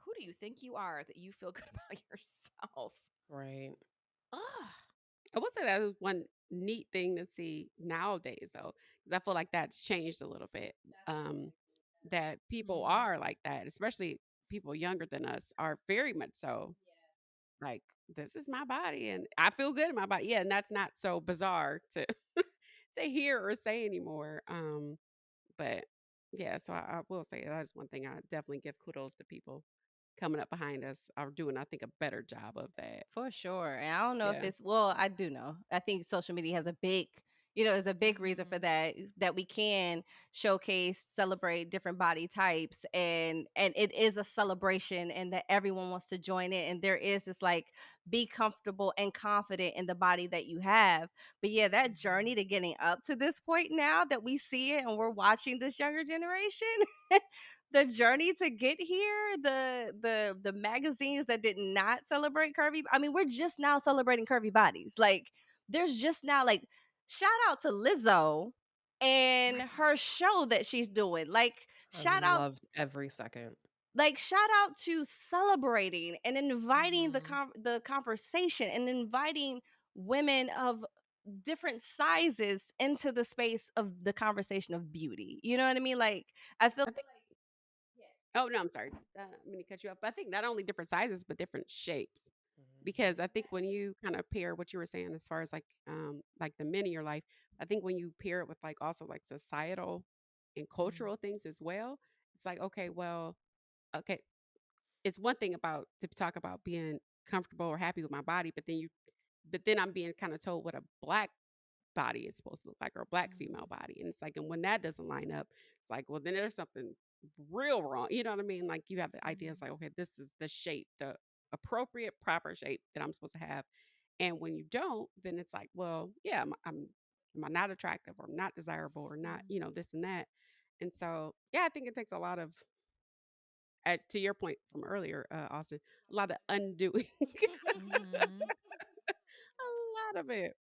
who do you think you are that you feel good about yourself? Right. Ugh. I will say that is one neat thing to see nowadays, though, because I feel like that's changed a little bit. Um, that people Mm. are like that, especially people younger than us, are very much so. Like, this is my body, and I feel good in my body. Yeah, and that's not so bizarre to to hear or say anymore. But yeah, so I will say that is one thing I definitely give kudos to people coming up behind us are doing, I think, a better job of that. For sure. And I don't know if Yeah. it's, well, I do know. I think social media has a big, is a big reason for Mhm. that we can showcase, celebrate different body types, and it is a celebration, and that everyone wants to join it, and there is this like, be comfortable and confident in the body that you have. But yeah, that journey Mhm. to getting up to this point now that we see it and we're watching this younger generation, the journey to get here, the magazines that did not celebrate curvy, I mean, we're just now celebrating curvy bodies. Like, there's just now, like, shout out to Lizzo and Right. her show that she's doing. Like, I shout out, loved every second. shout out to celebrating and inviting Mhm. the conversation and inviting women of different sizes into the space of the conversation of beauty. You know what I mean? Like, I feel I think. Oh no, I'm sorry. I'm going to cut you off. But I think not only different sizes, but different shapes. Because I think when you kind of pair what you were saying as far as like the men in your life, I think when you pair it with like also like societal and Mhm. cultural things as well, it's like, okay, well, okay, it's one thing about to talk about being comfortable or happy with my body, but then I'm being kind of told what a black body is supposed to look like, or a black female body. And it's like, and when that doesn't line up, it's like, well, then there's something real wrong. You know what I mean? Like, you have the ideas like, okay, this is the shape, the appropriate, proper shape that I'm supposed to have. And when you don't, then it's like, well, yeah, am I not attractive, or not desirable, or not, this and that. And so, yeah, I think it takes a lot of, to your point from earlier, Austin, a lot of undoing, a lot of it.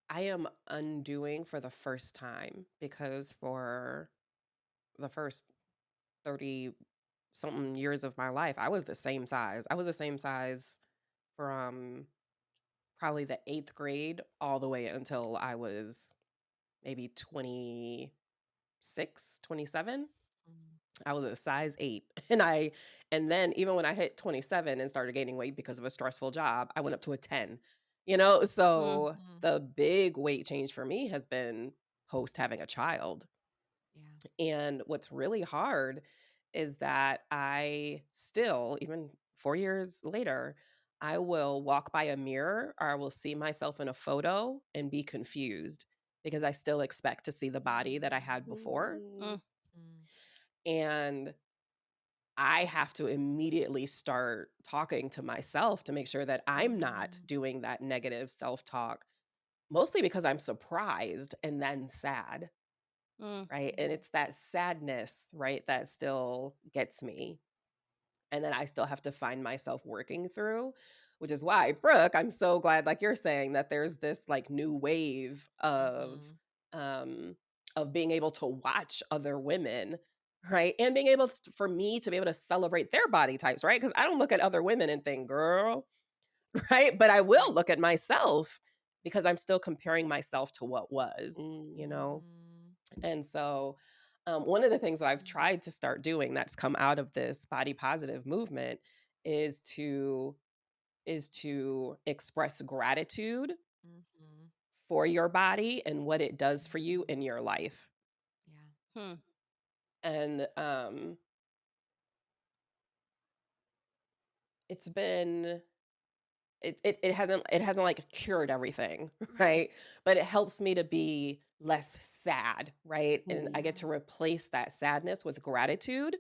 I am undoing for the first time, because for the first 30 something years of my life, I was the same size. I was the same size from probably the 8th grade all the way until I was maybe 26, 27. I was a size 8. And then even when I hit 27 and started gaining weight because of a stressful job, I went up to a 10. So the big weight change for me has been post having a child. And what's really hard is that I still, even 4 years later, I will walk by a mirror, or I will see myself in a photo and be confused, because I still expect to see the body that I had before. And I have to immediately start talking to myself to make sure that I'm not doing that negative self-talk, mostly because I'm surprised and then sad, right? And it's that sadness, right, that still gets me. And then I still have to find myself working through, which is why, Brooke, I'm so glad, like you're saying, that there's this like new wave of being able to watch other women, right? And being able to, for me to be able to celebrate their body types, right? Because I don't look at other women and think, girl, right? But I will look at myself, because I'm still comparing myself to what was, And so one of the things that I've tried to start doing that's come out of this body positive movement is to express gratitude for your body and what it does for you in your life. And it's been it hasn't like cured everything, right? But it helps me to be less sad, right? And I get to replace that sadness with gratitude,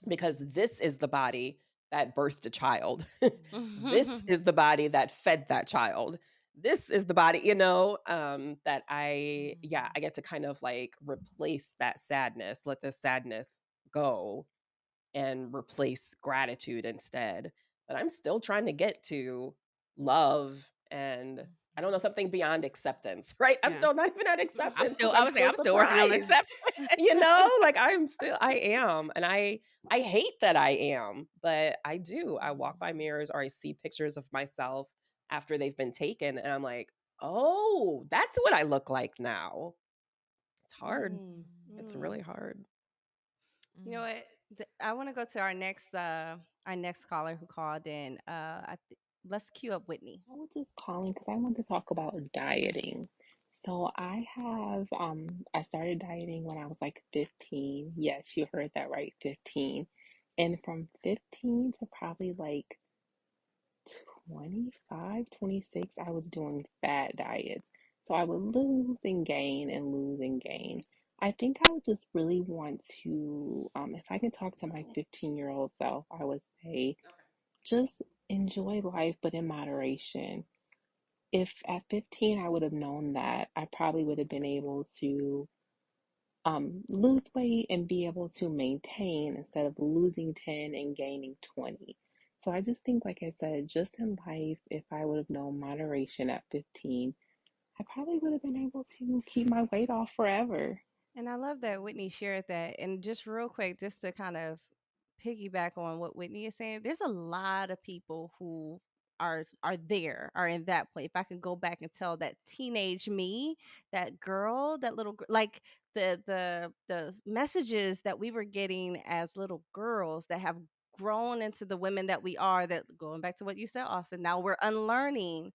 because this is the body that birthed a child. This is the body that fed that child. This is the body, that I get to kind of like replace that sadness, let the sadness go, and replace gratitude instead. But I'm still trying to get to love and, I don't know, something beyond acceptance, right? I'm still not even at acceptance. I'm still working on acceptance. Like I am. And I hate that I am, but I do. I walk by mirrors, or I see pictures of myself after they've been taken, and I'm like, oh, that's what I look like now. It's hard. It's really hard. You know what? I want to go to our next caller who called in. Let's queue up Whitney. I was just calling because I want to talk about dieting. So I started dieting when I was like 15. Yes, you heard that right, 15. And from 15 to probably like 25, 26, I was doing fat diets. So I would lose and gain and lose and gain. I think I would just really want to, if I could talk to my 15-year-old self, I would say just enjoy life, but in moderation. If at 15 I would have known that, I probably would have been able to lose weight and be able to maintain instead of losing 10 and gaining 20. So I just think, like I said, just in life, if I would have known moderation at 15, I probably would have been able to keep my weight off forever. And I love that Whitney shared that. And just real quick, just to kind of piggyback on what Whitney is saying, there's a lot of people who are in that place. If I could go back and tell that teenage me, that girl, that little like the messages that we were getting as little girls that have grown into the women that we are, that going back to what you said, Austin, now we're unlearning,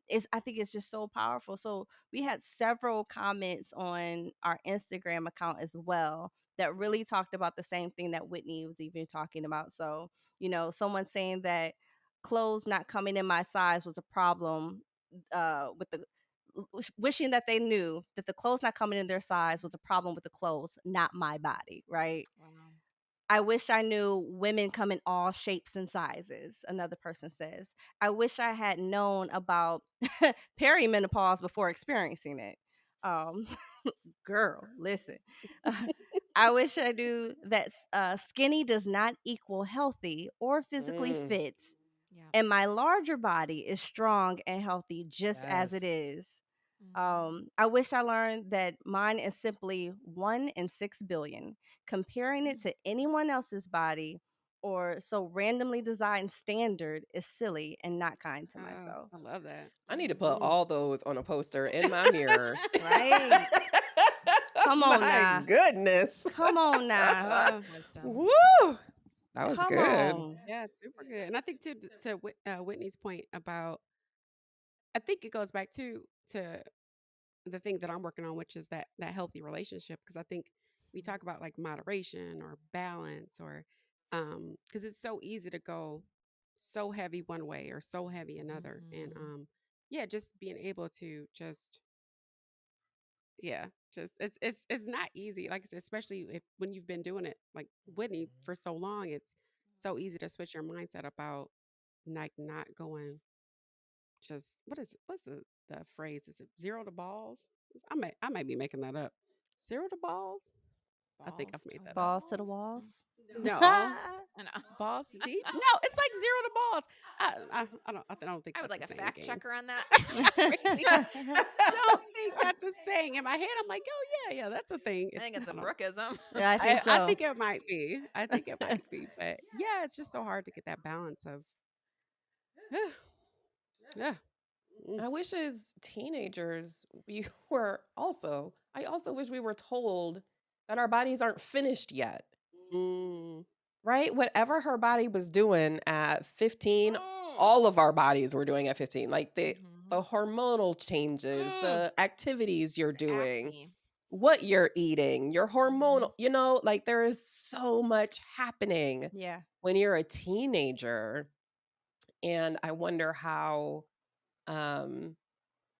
is I think it's just so powerful. So we had several comments on our Instagram account as well that really talked about the same thing that Whitney was even talking about. So, someone saying that clothes not coming in my size was a problem with the wishing that they knew that the clothes not coming in their size was a problem with the clothes, not my body, right? Wow. I wish I knew women come in all shapes and sizes, another person says. I wish I had known about perimenopause before experiencing it. Um, girl, listen. I wish I knew that skinny does not equal healthy or physically Mm, fit, Yeah. and my larger body is strong and healthy just as it yes. is. Mhm. I wish I learned that mine is simply 1 in 6 billion. Comparing it to anyone else's body or so randomly designed standard is silly and not kind to Oh, myself. I love that. I need to put Mhm. all those on a poster in my mirror. Right? Come on My now. goodness. Come on now. Wisdom. Woo! That was Come good. on. Yeah, super good. And I think to Whitney's point about, I think it goes back to the thing that I'm working on, which is that healthy relationship. Because I think we talk about like moderation or balance, or because it's so easy to go so heavy one way or so heavy another, and Mhm. yeah, just being able to just, yeah, just it's not easy. Like I said, especially if when you've been doing it like Whitney for so long, it's so easy to switch your mindset about like not going, just what's the phrase? Is it zero to balls? I might be making that up. Zero to balls? I think I've Balls made to that up. Balls to the walls. walls. No. I know. Balls deep? No, it's like zero to balls. I don't think I would that's like a a saying, fact gang. checker on that. I really don't think that's a saying. In my head, I'm like, oh yeah, that's a thing. I It's think it's a I don't Brookism. Yeah, I think I so. think it might be. I think it might be. But yeah, it's just so hard to get that balance of yeah. Mm. I wish as teenagers we were also, I also wish we were told that our bodies aren't finished yet. Mm. Right? Whatever her body was doing at 15, Mm, all of our bodies were doing at 15. Like the Mhm. hormonal changes, mm. the activities you're The doing, acne. what you're eating, your hormonal, Mhm. like there is so much happening Yeah. when you're a teenager. And I wonder how um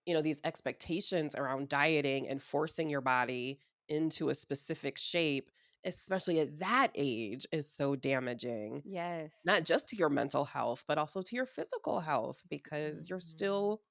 these expectations around dieting and forcing your body into a specific shape, especially at that age, is so damaging, Yes. not just to your mental health, but also to your physical health because you're Mhm. still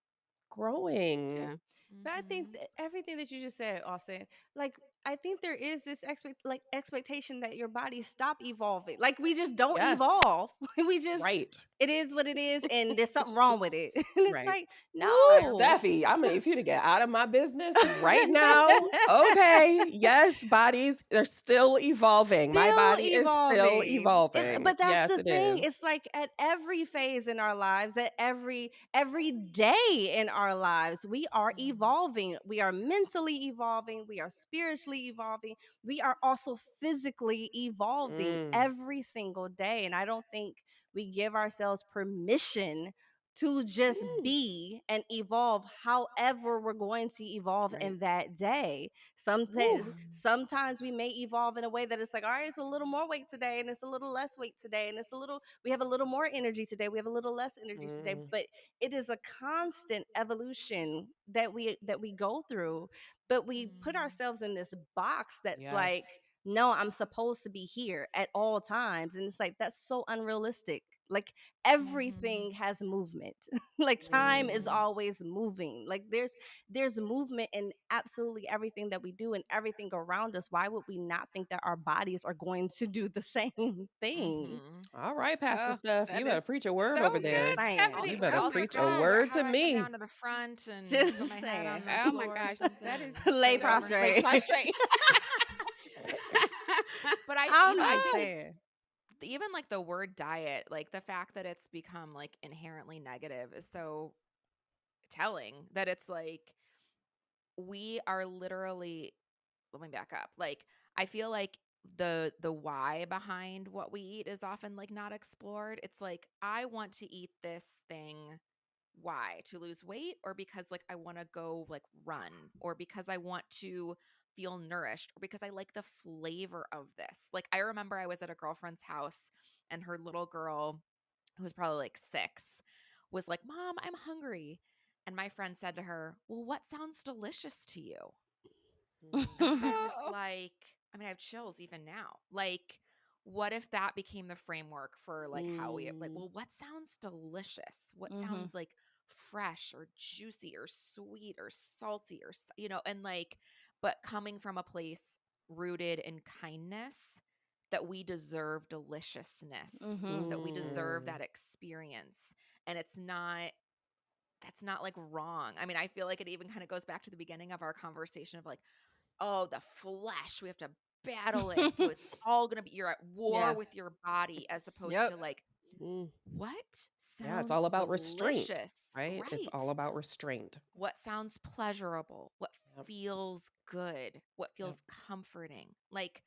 growing. Yeah. But I think Mhm. that everything that you just said, Austin, like I think there is this expectation that your body stop evolving. Like we just don't Yes. evolve. We just Right. it is what it is, and there's something wrong with it. And it's Right. like Woo, Yeah. no. Steffi, I'm gonna need you to get out of my business right now. Okay. Yes, bodies are still evolving. My Still body is still evolving. evolving. But that's Yes, the it thing. is. It's like at every phase in our lives, at every day in our lives, we are Mhm. evolving. We are mentally evolving, we are spiritually evolving, we are also physically evolving Mm, every single day. And I don't think we give ourselves permission to just Mm. be and evolve however we're going to evolve Right. in that day. Woo. Sometimes we may evolve in a way that it's like, all right, it's a little more weight today, and it's a little less weight today, and we have a little more energy today, we have a little less energy today. mm. But it is a constant evolution that we go through. But we put Mhm. ourselves in this box that's like, Yes. no, I'm supposed to be here at all times. And it's like, that's so unrealistic. Like Mhm. everything has movement. Like time is Mhm. always moving. Like there's movement in absolutely everything that we do and everything around us. Why would we not think that our bodies are going to do the same thing? Mhm. All right, Pastor Oh, Steph, you that better is preach a word so over Just good, there. saying. You Stephanie. better Oh Also, my preach a God, gosh. word how to do I get me. down to the front and put Just my head on saying. the Oh my floor or gosh. something That is and Lay bend so over and lay prostrate. prostrate? But I'm I just think saying. even like the word diet, like the fact that it's become like inherently negative is so telling that it's like we are literally, let me back up. Like I feel like the why behind what we eat is often like not explored. It's like I want to eat this thing. Why? To lose weight, or because like I want to go like run, or because I want to feel nourished, or because I like the flavor of this. Like I remember I was at a girlfriend's house and her little girl, who was probably like 6, was like, "Mom, I'm hungry." And my friend said to her, "Well, what sounds delicious to you?" Mm. And I was like, I mean, I have chills even now. Like, what if that became the framework for like how we like, well, what sounds delicious? What sounds like fresh or juicy or sweet or salty or, and like, but coming from a place rooted in kindness, that we deserve deliciousness, that we deserve that experience. And that's not like wrong. I mean, I feel like it even kind of goes back to the beginning of our conversation of like, oh, the flesh, we have to battle it. So it's all going to be, you're at war Yeah. with your body, as opposed Yep. to like, Mm. what Yeah, it's all sounds about restraint, delicious? right? It's all about restraint. What sounds pleasurable? What Yep. feels good? What Yep. feels comforting? Like,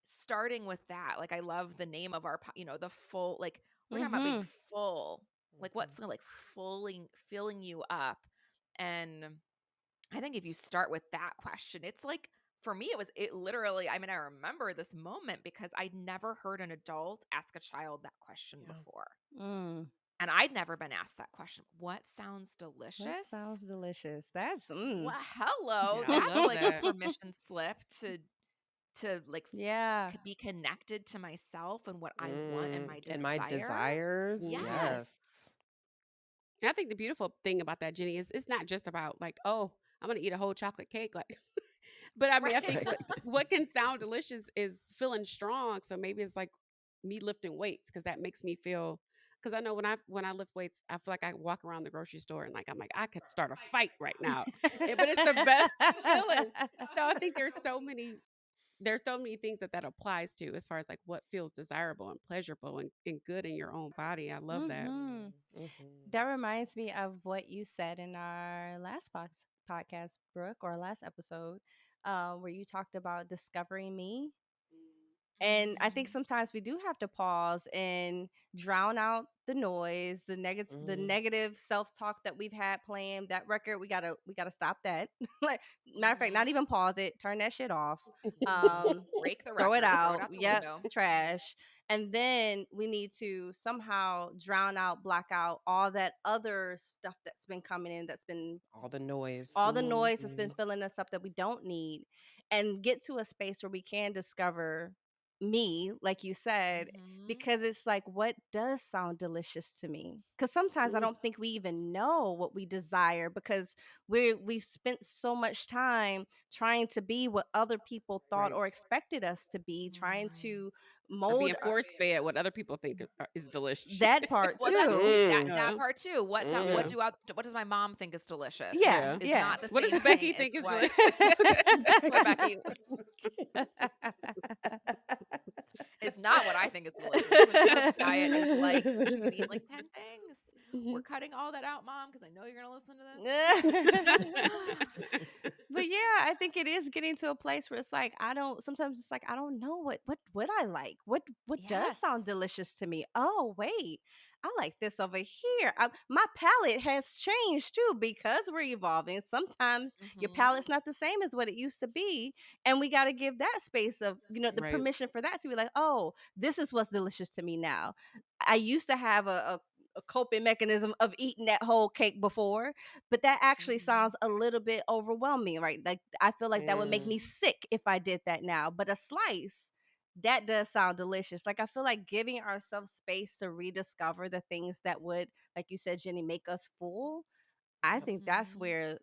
starting with that, like, I love the name of our, the full, like, we're talking about being full, like, what's like filling you up. And I think if you start with that question, it's like, for me, it literally, I mean, I remember this moment because I'd never heard an adult ask a child that question Yeah. before. Mm. And I'd never been asked that question. What sounds delicious? That sounds delicious. That's Well, hello. Yeah, I That's love like a that. permission slip to like yeah. be connected to myself and what I want and my desire. And my desires. Yes. Yes. And I think the beautiful thing about that, Jenny, is it's not just about like, oh, I'm gonna eat a whole chocolate cake, like. But I mean, I think Right. what can sound delicious is feeling strong. So maybe it's like me lifting weights because that makes me feel. Because I know when I lift weights, I feel like I walk around the grocery store and like I'm like I could start a fight right now, but it's the best feeling. So I think there's so many things that applies to as far as like what feels desirable and pleasurable and good in your own body. I love that. Mm-hmm. That reminds me of what you said in our last podcast, Brooke, or last episode, where you talked about discovering me. And I think Mhm. sometimes we do have to pause and drown out the noise, the negative self-talk that we've had playing. That record, we gotta stop that. Like, matter of fact, not Mhm. even pause it, turn that shit off. Mhm. Break the Throw it record, throw it out. out the Yep, window. trash. And then we need to somehow drown out, block out all that other stuff that's been coming in, that's been All the noise. all the noise that's Mhm. been filling us up that we don't need, and get to a space where we can discover me, like you said, Mhm. because it's like, what does sound delicious to me? Because sometimes I Mm. don't think we even know what we desire, because we've spent so much time trying to be what other people thought Right. or expected us to be, trying Right. to Or being mold force fed what other people think is delicious. that part Well, that's too. Mm. that part too. Mm. What does my mom think is delicious? Yeah, Yeah. Is yeah. not the What same does thing Becky as think is what delicious? poor Becky is not what I think is delicious. Michelle's diet is like she can eat like 10 things. We're cutting all that out, Mom, because I know you're gonna listen to this. But yeah, I think it is getting to a place where it's like, sometimes it's like, I don't know what I like. What does Yes. sound delicious to me? Oh, wait. I like this over here. My palate has changed too, because we're evolving. Sometimes your Mhm. palate's not the same as what it used to be, and we got to give that space of, the Right. permission for that to be like, oh, this is what's delicious to me now. I used to have a coping mechanism of eating that whole cake before, but that actually Mhm. sounds a little bit overwhelming, right? Like, I feel like that would make Mm. me sick if I did that now. But a slice, that does sound delicious. Like, I feel like giving ourselves space to rediscover the things that would, like you said, Jenny, make us full. I Yep. think that's Mhm. where,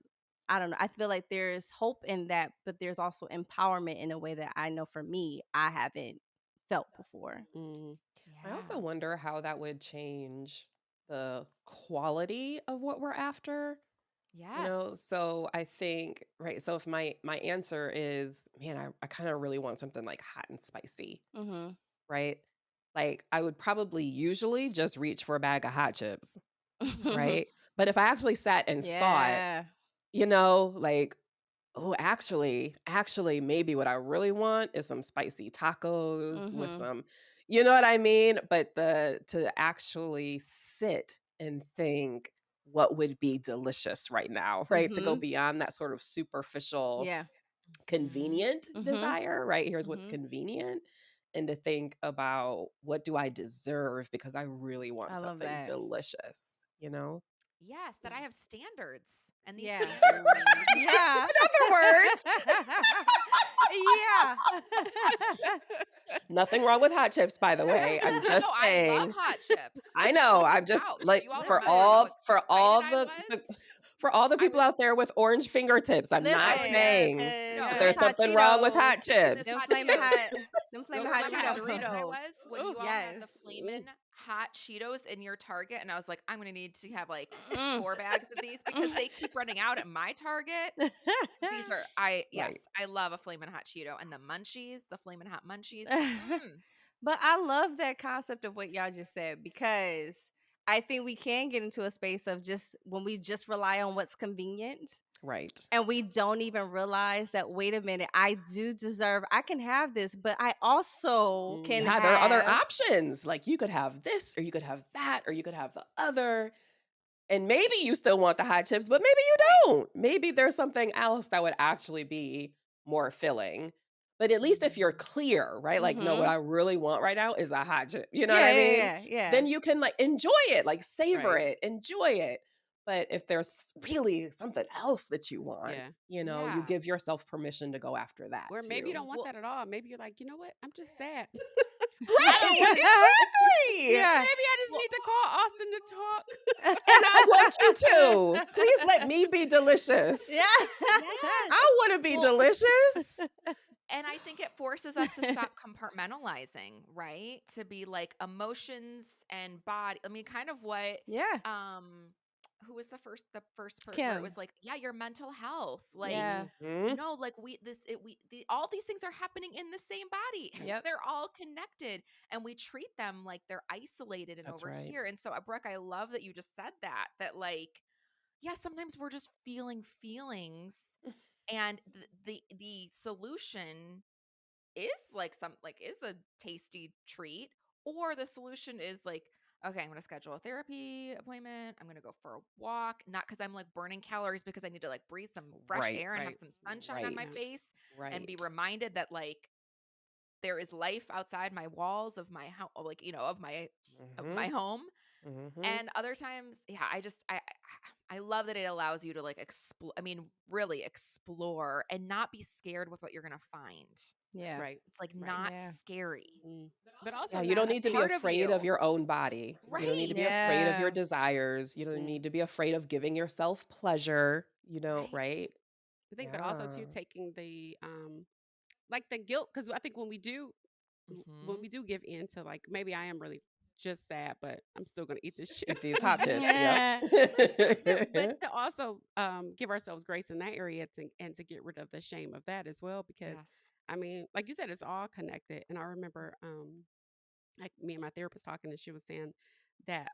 I don't know. I feel like there's hope in that, but there's also empowerment in a way that I know for me, I haven't felt before. Mm. I Yeah. also wonder how that would change the quality of what we're after. Yes. So I think, right, so if my answer is, man, I kind of really want something like hot and spicy, Mm-hmm. right? Like I would probably usually just reach for a bag of hot chips, Mhm. right? But if I actually sat and thought, Yeah. like, oh, actually, maybe what I really want is some spicy tacos with Mm-hmm. some, you know what I mean? But to actually sit and think what would be delicious right now, right? To go Mm-hmm. beyond that sort of superficial, Yeah. Mhm. convenient Mm-hmm. desire, right? Here's what's Mm-hmm. convenient. And to think about what do I deserve because I really want I love something that. delicious, you know? Yes, that I have standards, and these Yeah. standards like Yeah. In other words, Yeah. nothing wrong with hot chips, by the way. I'm no, just I love saying. hot chips. I know. Don't I'm just vouch. like You all for remember how Listen. excited all I the was? for all the I people was out there with orange fingertips. I'm not Oh Listen. yeah. saying No, that Those there's and hot something wrong with Cheetos. hot this chips. Them hot flaming Cheetos. hot. Them You flaming remember hot how Cheetos. excited I Doritos. was when Ooh. you all had Yes. the flamin' hot Cheetos in your Target, and I was like, I'm gonna need to have like Mm. 4 bags of these because they keep running out at my Target. These are Right. yes, I love a flamin' hot Cheeto and the munchies, the flamin' hot munchies. Mm. But I love that concept of what y'all just said, because I think we can get into a space of just when we just rely on what's convenient Right. and we don't even realize that, wait a minute, I do deserve, I can have this, but I also can Yeah, there are other have. options. Like you could have this, or you could have that, or you could have the other. And maybe you still want the hot chips, but maybe you don't. Maybe there's something else that would actually be more filling. But at least if you're clear, right? Like, no, what Mm-hmm. I really want right now is a hot chip. You know what Yeah, I yeah, mean? yeah, yeah. Then you can like enjoy it, like savor Right. it, enjoy it. But if there's really something else that you want, Yeah. you Yeah. give yourself permission to go after that Or maybe you too. don't want Well, that at all. Maybe you're like, you know what? I'm just sad. I don't Right, want exactly. maybe Yeah. I just well, need to call Austin to talk. And I want you to. Please let me be delicious. Yeah. yes. I want to be Well, delicious. and I think it forces us to stop compartmentalizing, right? To be like emotions and body. I mean, kind of what Yeah. who was the first part where it Kim. was like, yeah, your mental health. Like, Yeah. Mhm. no, like all these things are happening in the same body. Yep. They're all connected, and we treat them like they're isolated and That's over right. here. And so, Brooke, I love that you just said that like, yeah, sometimes we're just feeling feelings, and the solution is like is a tasty treat, or the solution is like, okay, I'm going to schedule a therapy appointment, I'm going to go for a walk, not because I'm like burning calories, because I need to like breathe some fresh Right. air and have Right. some sunshine on Right. my Yeah. face, and be Right. reminded that like there is life outside my walls of my house, like, of my Mhm. home. Mhm. And other times, yeah, I love that it allows you to like explore, I mean, really explore and not be scared with what you're gonna find. Yeah. Right. It's like Right. not Yeah. scary. But Yeah, also you not, don't I need to It's be think, part of afraid of you. your own body. You don't need to Right. be afraid of your Yeah. desires. You don't need to be afraid of giving yourself pleasure, Right. right? I think, but also Yeah. too taking the like the guilt, because I think when Hmm. we do give in to, like, maybe I am really just sad, but I'm still gonna eat this shit. Eat these hot chips. Yep. Yeah. But to also give ourselves grace in that area, and to get rid of the shame of that as well, because Yes. I mean, like you said, it's all connected. And I remember like me and my therapist talking, and she was saying that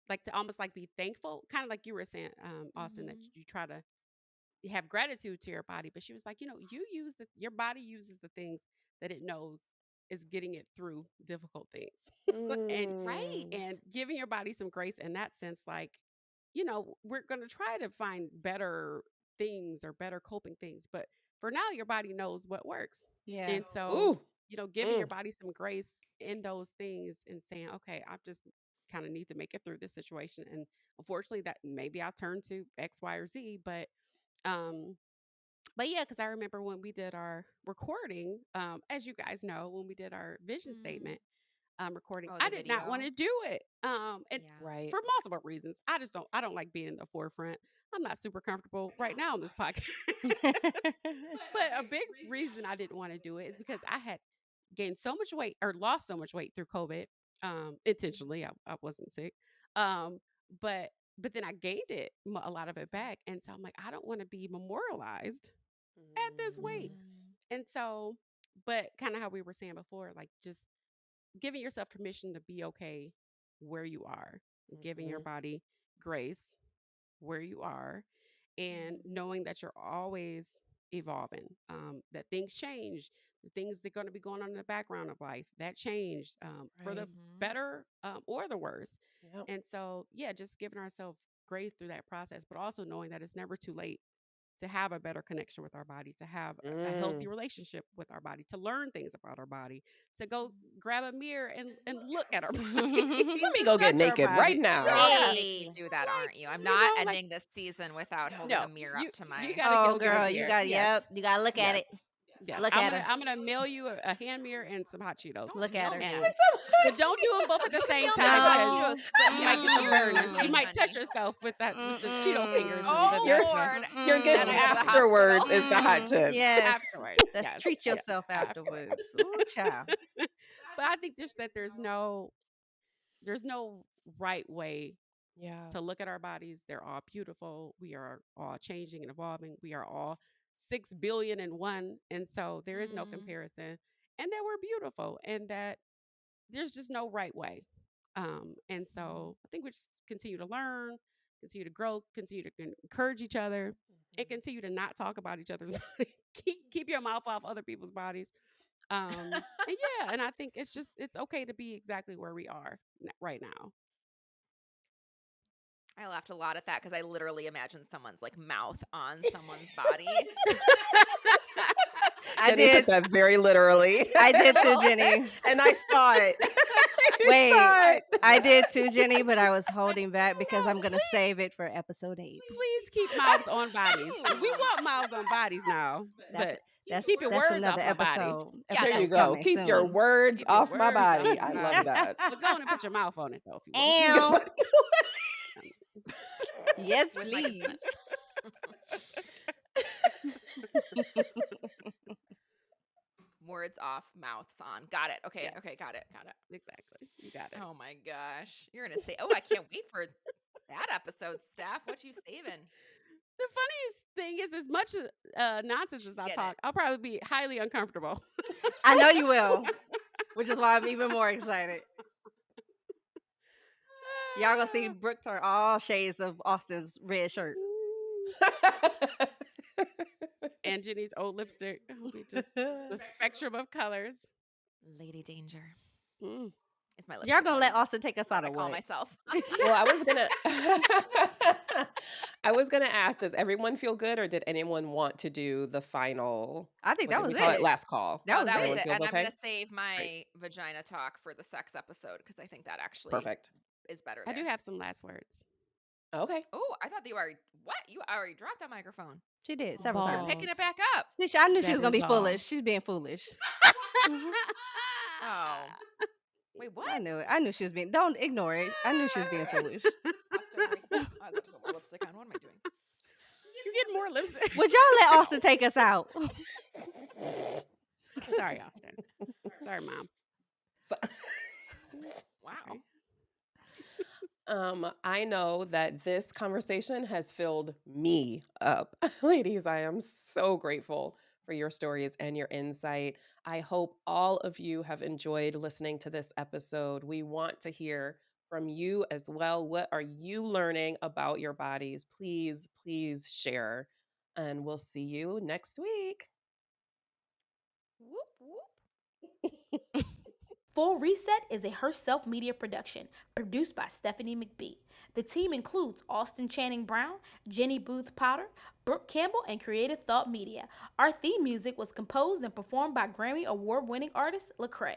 like to almost like be thankful, kind of like you were saying, Austin, that Hmm. you try to have gratitude to your body. But she was like, your body uses the things that it knows is getting it through difficult things. and Right. Mm. and giving your body some grace in that sense, like, we're going to try to find better things or better coping things, but for now your body knows what works. Yeah. And so, Ooh. giving your Mm. body some grace in those things and saying, okay, I just kind of need to make it through this situation, and unfortunately that maybe I'll turn to X, Y, or Z. Um but yeah, because I remember when we did our recording, as you guys know, when we did our vision Mm. statement recording, Oh, I the did not want video. to do it. And Yeah. Right. for multiple reasons, I don't like being in the forefront. I'm not super comfortable right now on this podcast. But a big reason I didn't want to do it is because I had gained so much weight, or lost so much weight through COVID. Intentionally, I wasn't sick. Um, but then I gained a lot of it back, and so I'm like, I don't want to be memorialized at this weight. Mm. And so, but kind of how we were saying before, like just giving yourself permission to be okay where you are, giving your Mhm. body grace where you are, and Mm. knowing that you're always evolving, that things change, the things that are going to be going on in the background of life that changed, for the Right. Mhm. better, or the worse. Yep. And so, yeah, just giving ourselves grace through that process, but also knowing that it's never too late to have a better connection with our body, to have a healthy relationship with our body, to learn things about our body, to go grab a mirror and look at our body. Let me go get touch our naked right body. You're now. all Yeah. gonna make me do that, Like, aren't you? I'm you not know, like ending this season without holding a no, mirror you up to you my. gotta Oh, go get a girl, you mirror. got Yes, yep. You gotta look at yes, it. yes. Look at her. I'm gonna mail you a hand mirror and some hot Cheetos. Don't Look at mail her. me. But don't do them both at the same Mail me time hot because Cheetos you might get the burner. You specifically, might touch honey. yourself with the Cheeto fingers, and Oh that's Lord! Your gift Then I go to the afterwards hospital. is the hot chips. Yes. afterwards. Let's Yes, treat yes, yourself afterwards. afterwards. Ooh, child. But I think just that there's no right way Yeah. to look at our bodies. They're all beautiful. We are all changing and evolving. We are all 6 billion and 1, and so there is no comparison. And that we're beautiful, and that there's just no right way. And so I think we just continue to learn, continue to grow, continue to encourage each other, and continue to not talk about each other's bodies. Keep your mouth off other people's bodies. And yeah, and I think it's okay to be exactly where we are right now. I laughed a lot at that because I literally imagined someone's like mouth on someone's body. I Jenny took did. that very literally. I did too, Jenny. And I saw it. Wait, saw it. I did too, Jenny, but I was holding back because I'm gonna save it for episode 8. Please keep mouths on bodies. We want mouths on bodies now, but keep your words off another my body. episode. Yeah, There episode you go. coming Keep your soon. words Keep your off my words off body. my I body. love that. But go on and put your mouth on it though if you want. Ow. Yes, With my please. consent. Words off, mouths on. Got it. Okay. Yes. Okay. Got it. Exactly. You got it. Oh my gosh. You're gonna say, "Oh, I can't wait for that episode, Steph. What you saving?" The funniest thing is, as much nonsense as I Get talk, it. I'll probably be highly uncomfortable. I know you will, which is why I'm even more excited. Y'all gonna see Brooke turn all shades of Austin's red shirt. And Jenny's old lipstick. It'll be just the spectrum of colors. Lady Danger Mm. is my lipstick. Y'all gonna let color. Austin take us out I of call what? myself. Well, I was gonna ask, does everyone feel good, or did anyone want to do the final? I think What that did was we call it. it? Last call. That No, that was Everyone it. feels And I'm okay? gonna save my vagina talk for the sex episode because I think that actually Perfect. is better. I There. do have some last words. Okay. Oh, I thought you already. What? You already dropped that microphone. She did several Balls. times. Picking it back up. See, I knew she That was gonna be is all. foolish. She's being foolish. Oh. Wait, what? I knew it. I knew she was being. Don't ignore it. I knew she was being foolish. Austin, I was about to put more lipstick on. What am I doing? You're getting more lipstick. Would y'all let Austin take us out? Sorry, Austin. Sorry, Mom. So, Wow. I know that this conversation has filled me up. Ladies, I am so grateful for your stories and your insight. I hope all of you have enjoyed listening to this episode. We want to hear from you as well. What are you learning about your bodies? Please, please share. And we'll see you next week. Whoop whoop. Full Reset is a Herself Media production produced by Stephanie McBee. The team includes Austin Channing Brown, Jenny Booth Potter, Brooke Campbell, and Creative Thought Media. Our theme music was composed and performed by Grammy Award-winning artist Lecrae.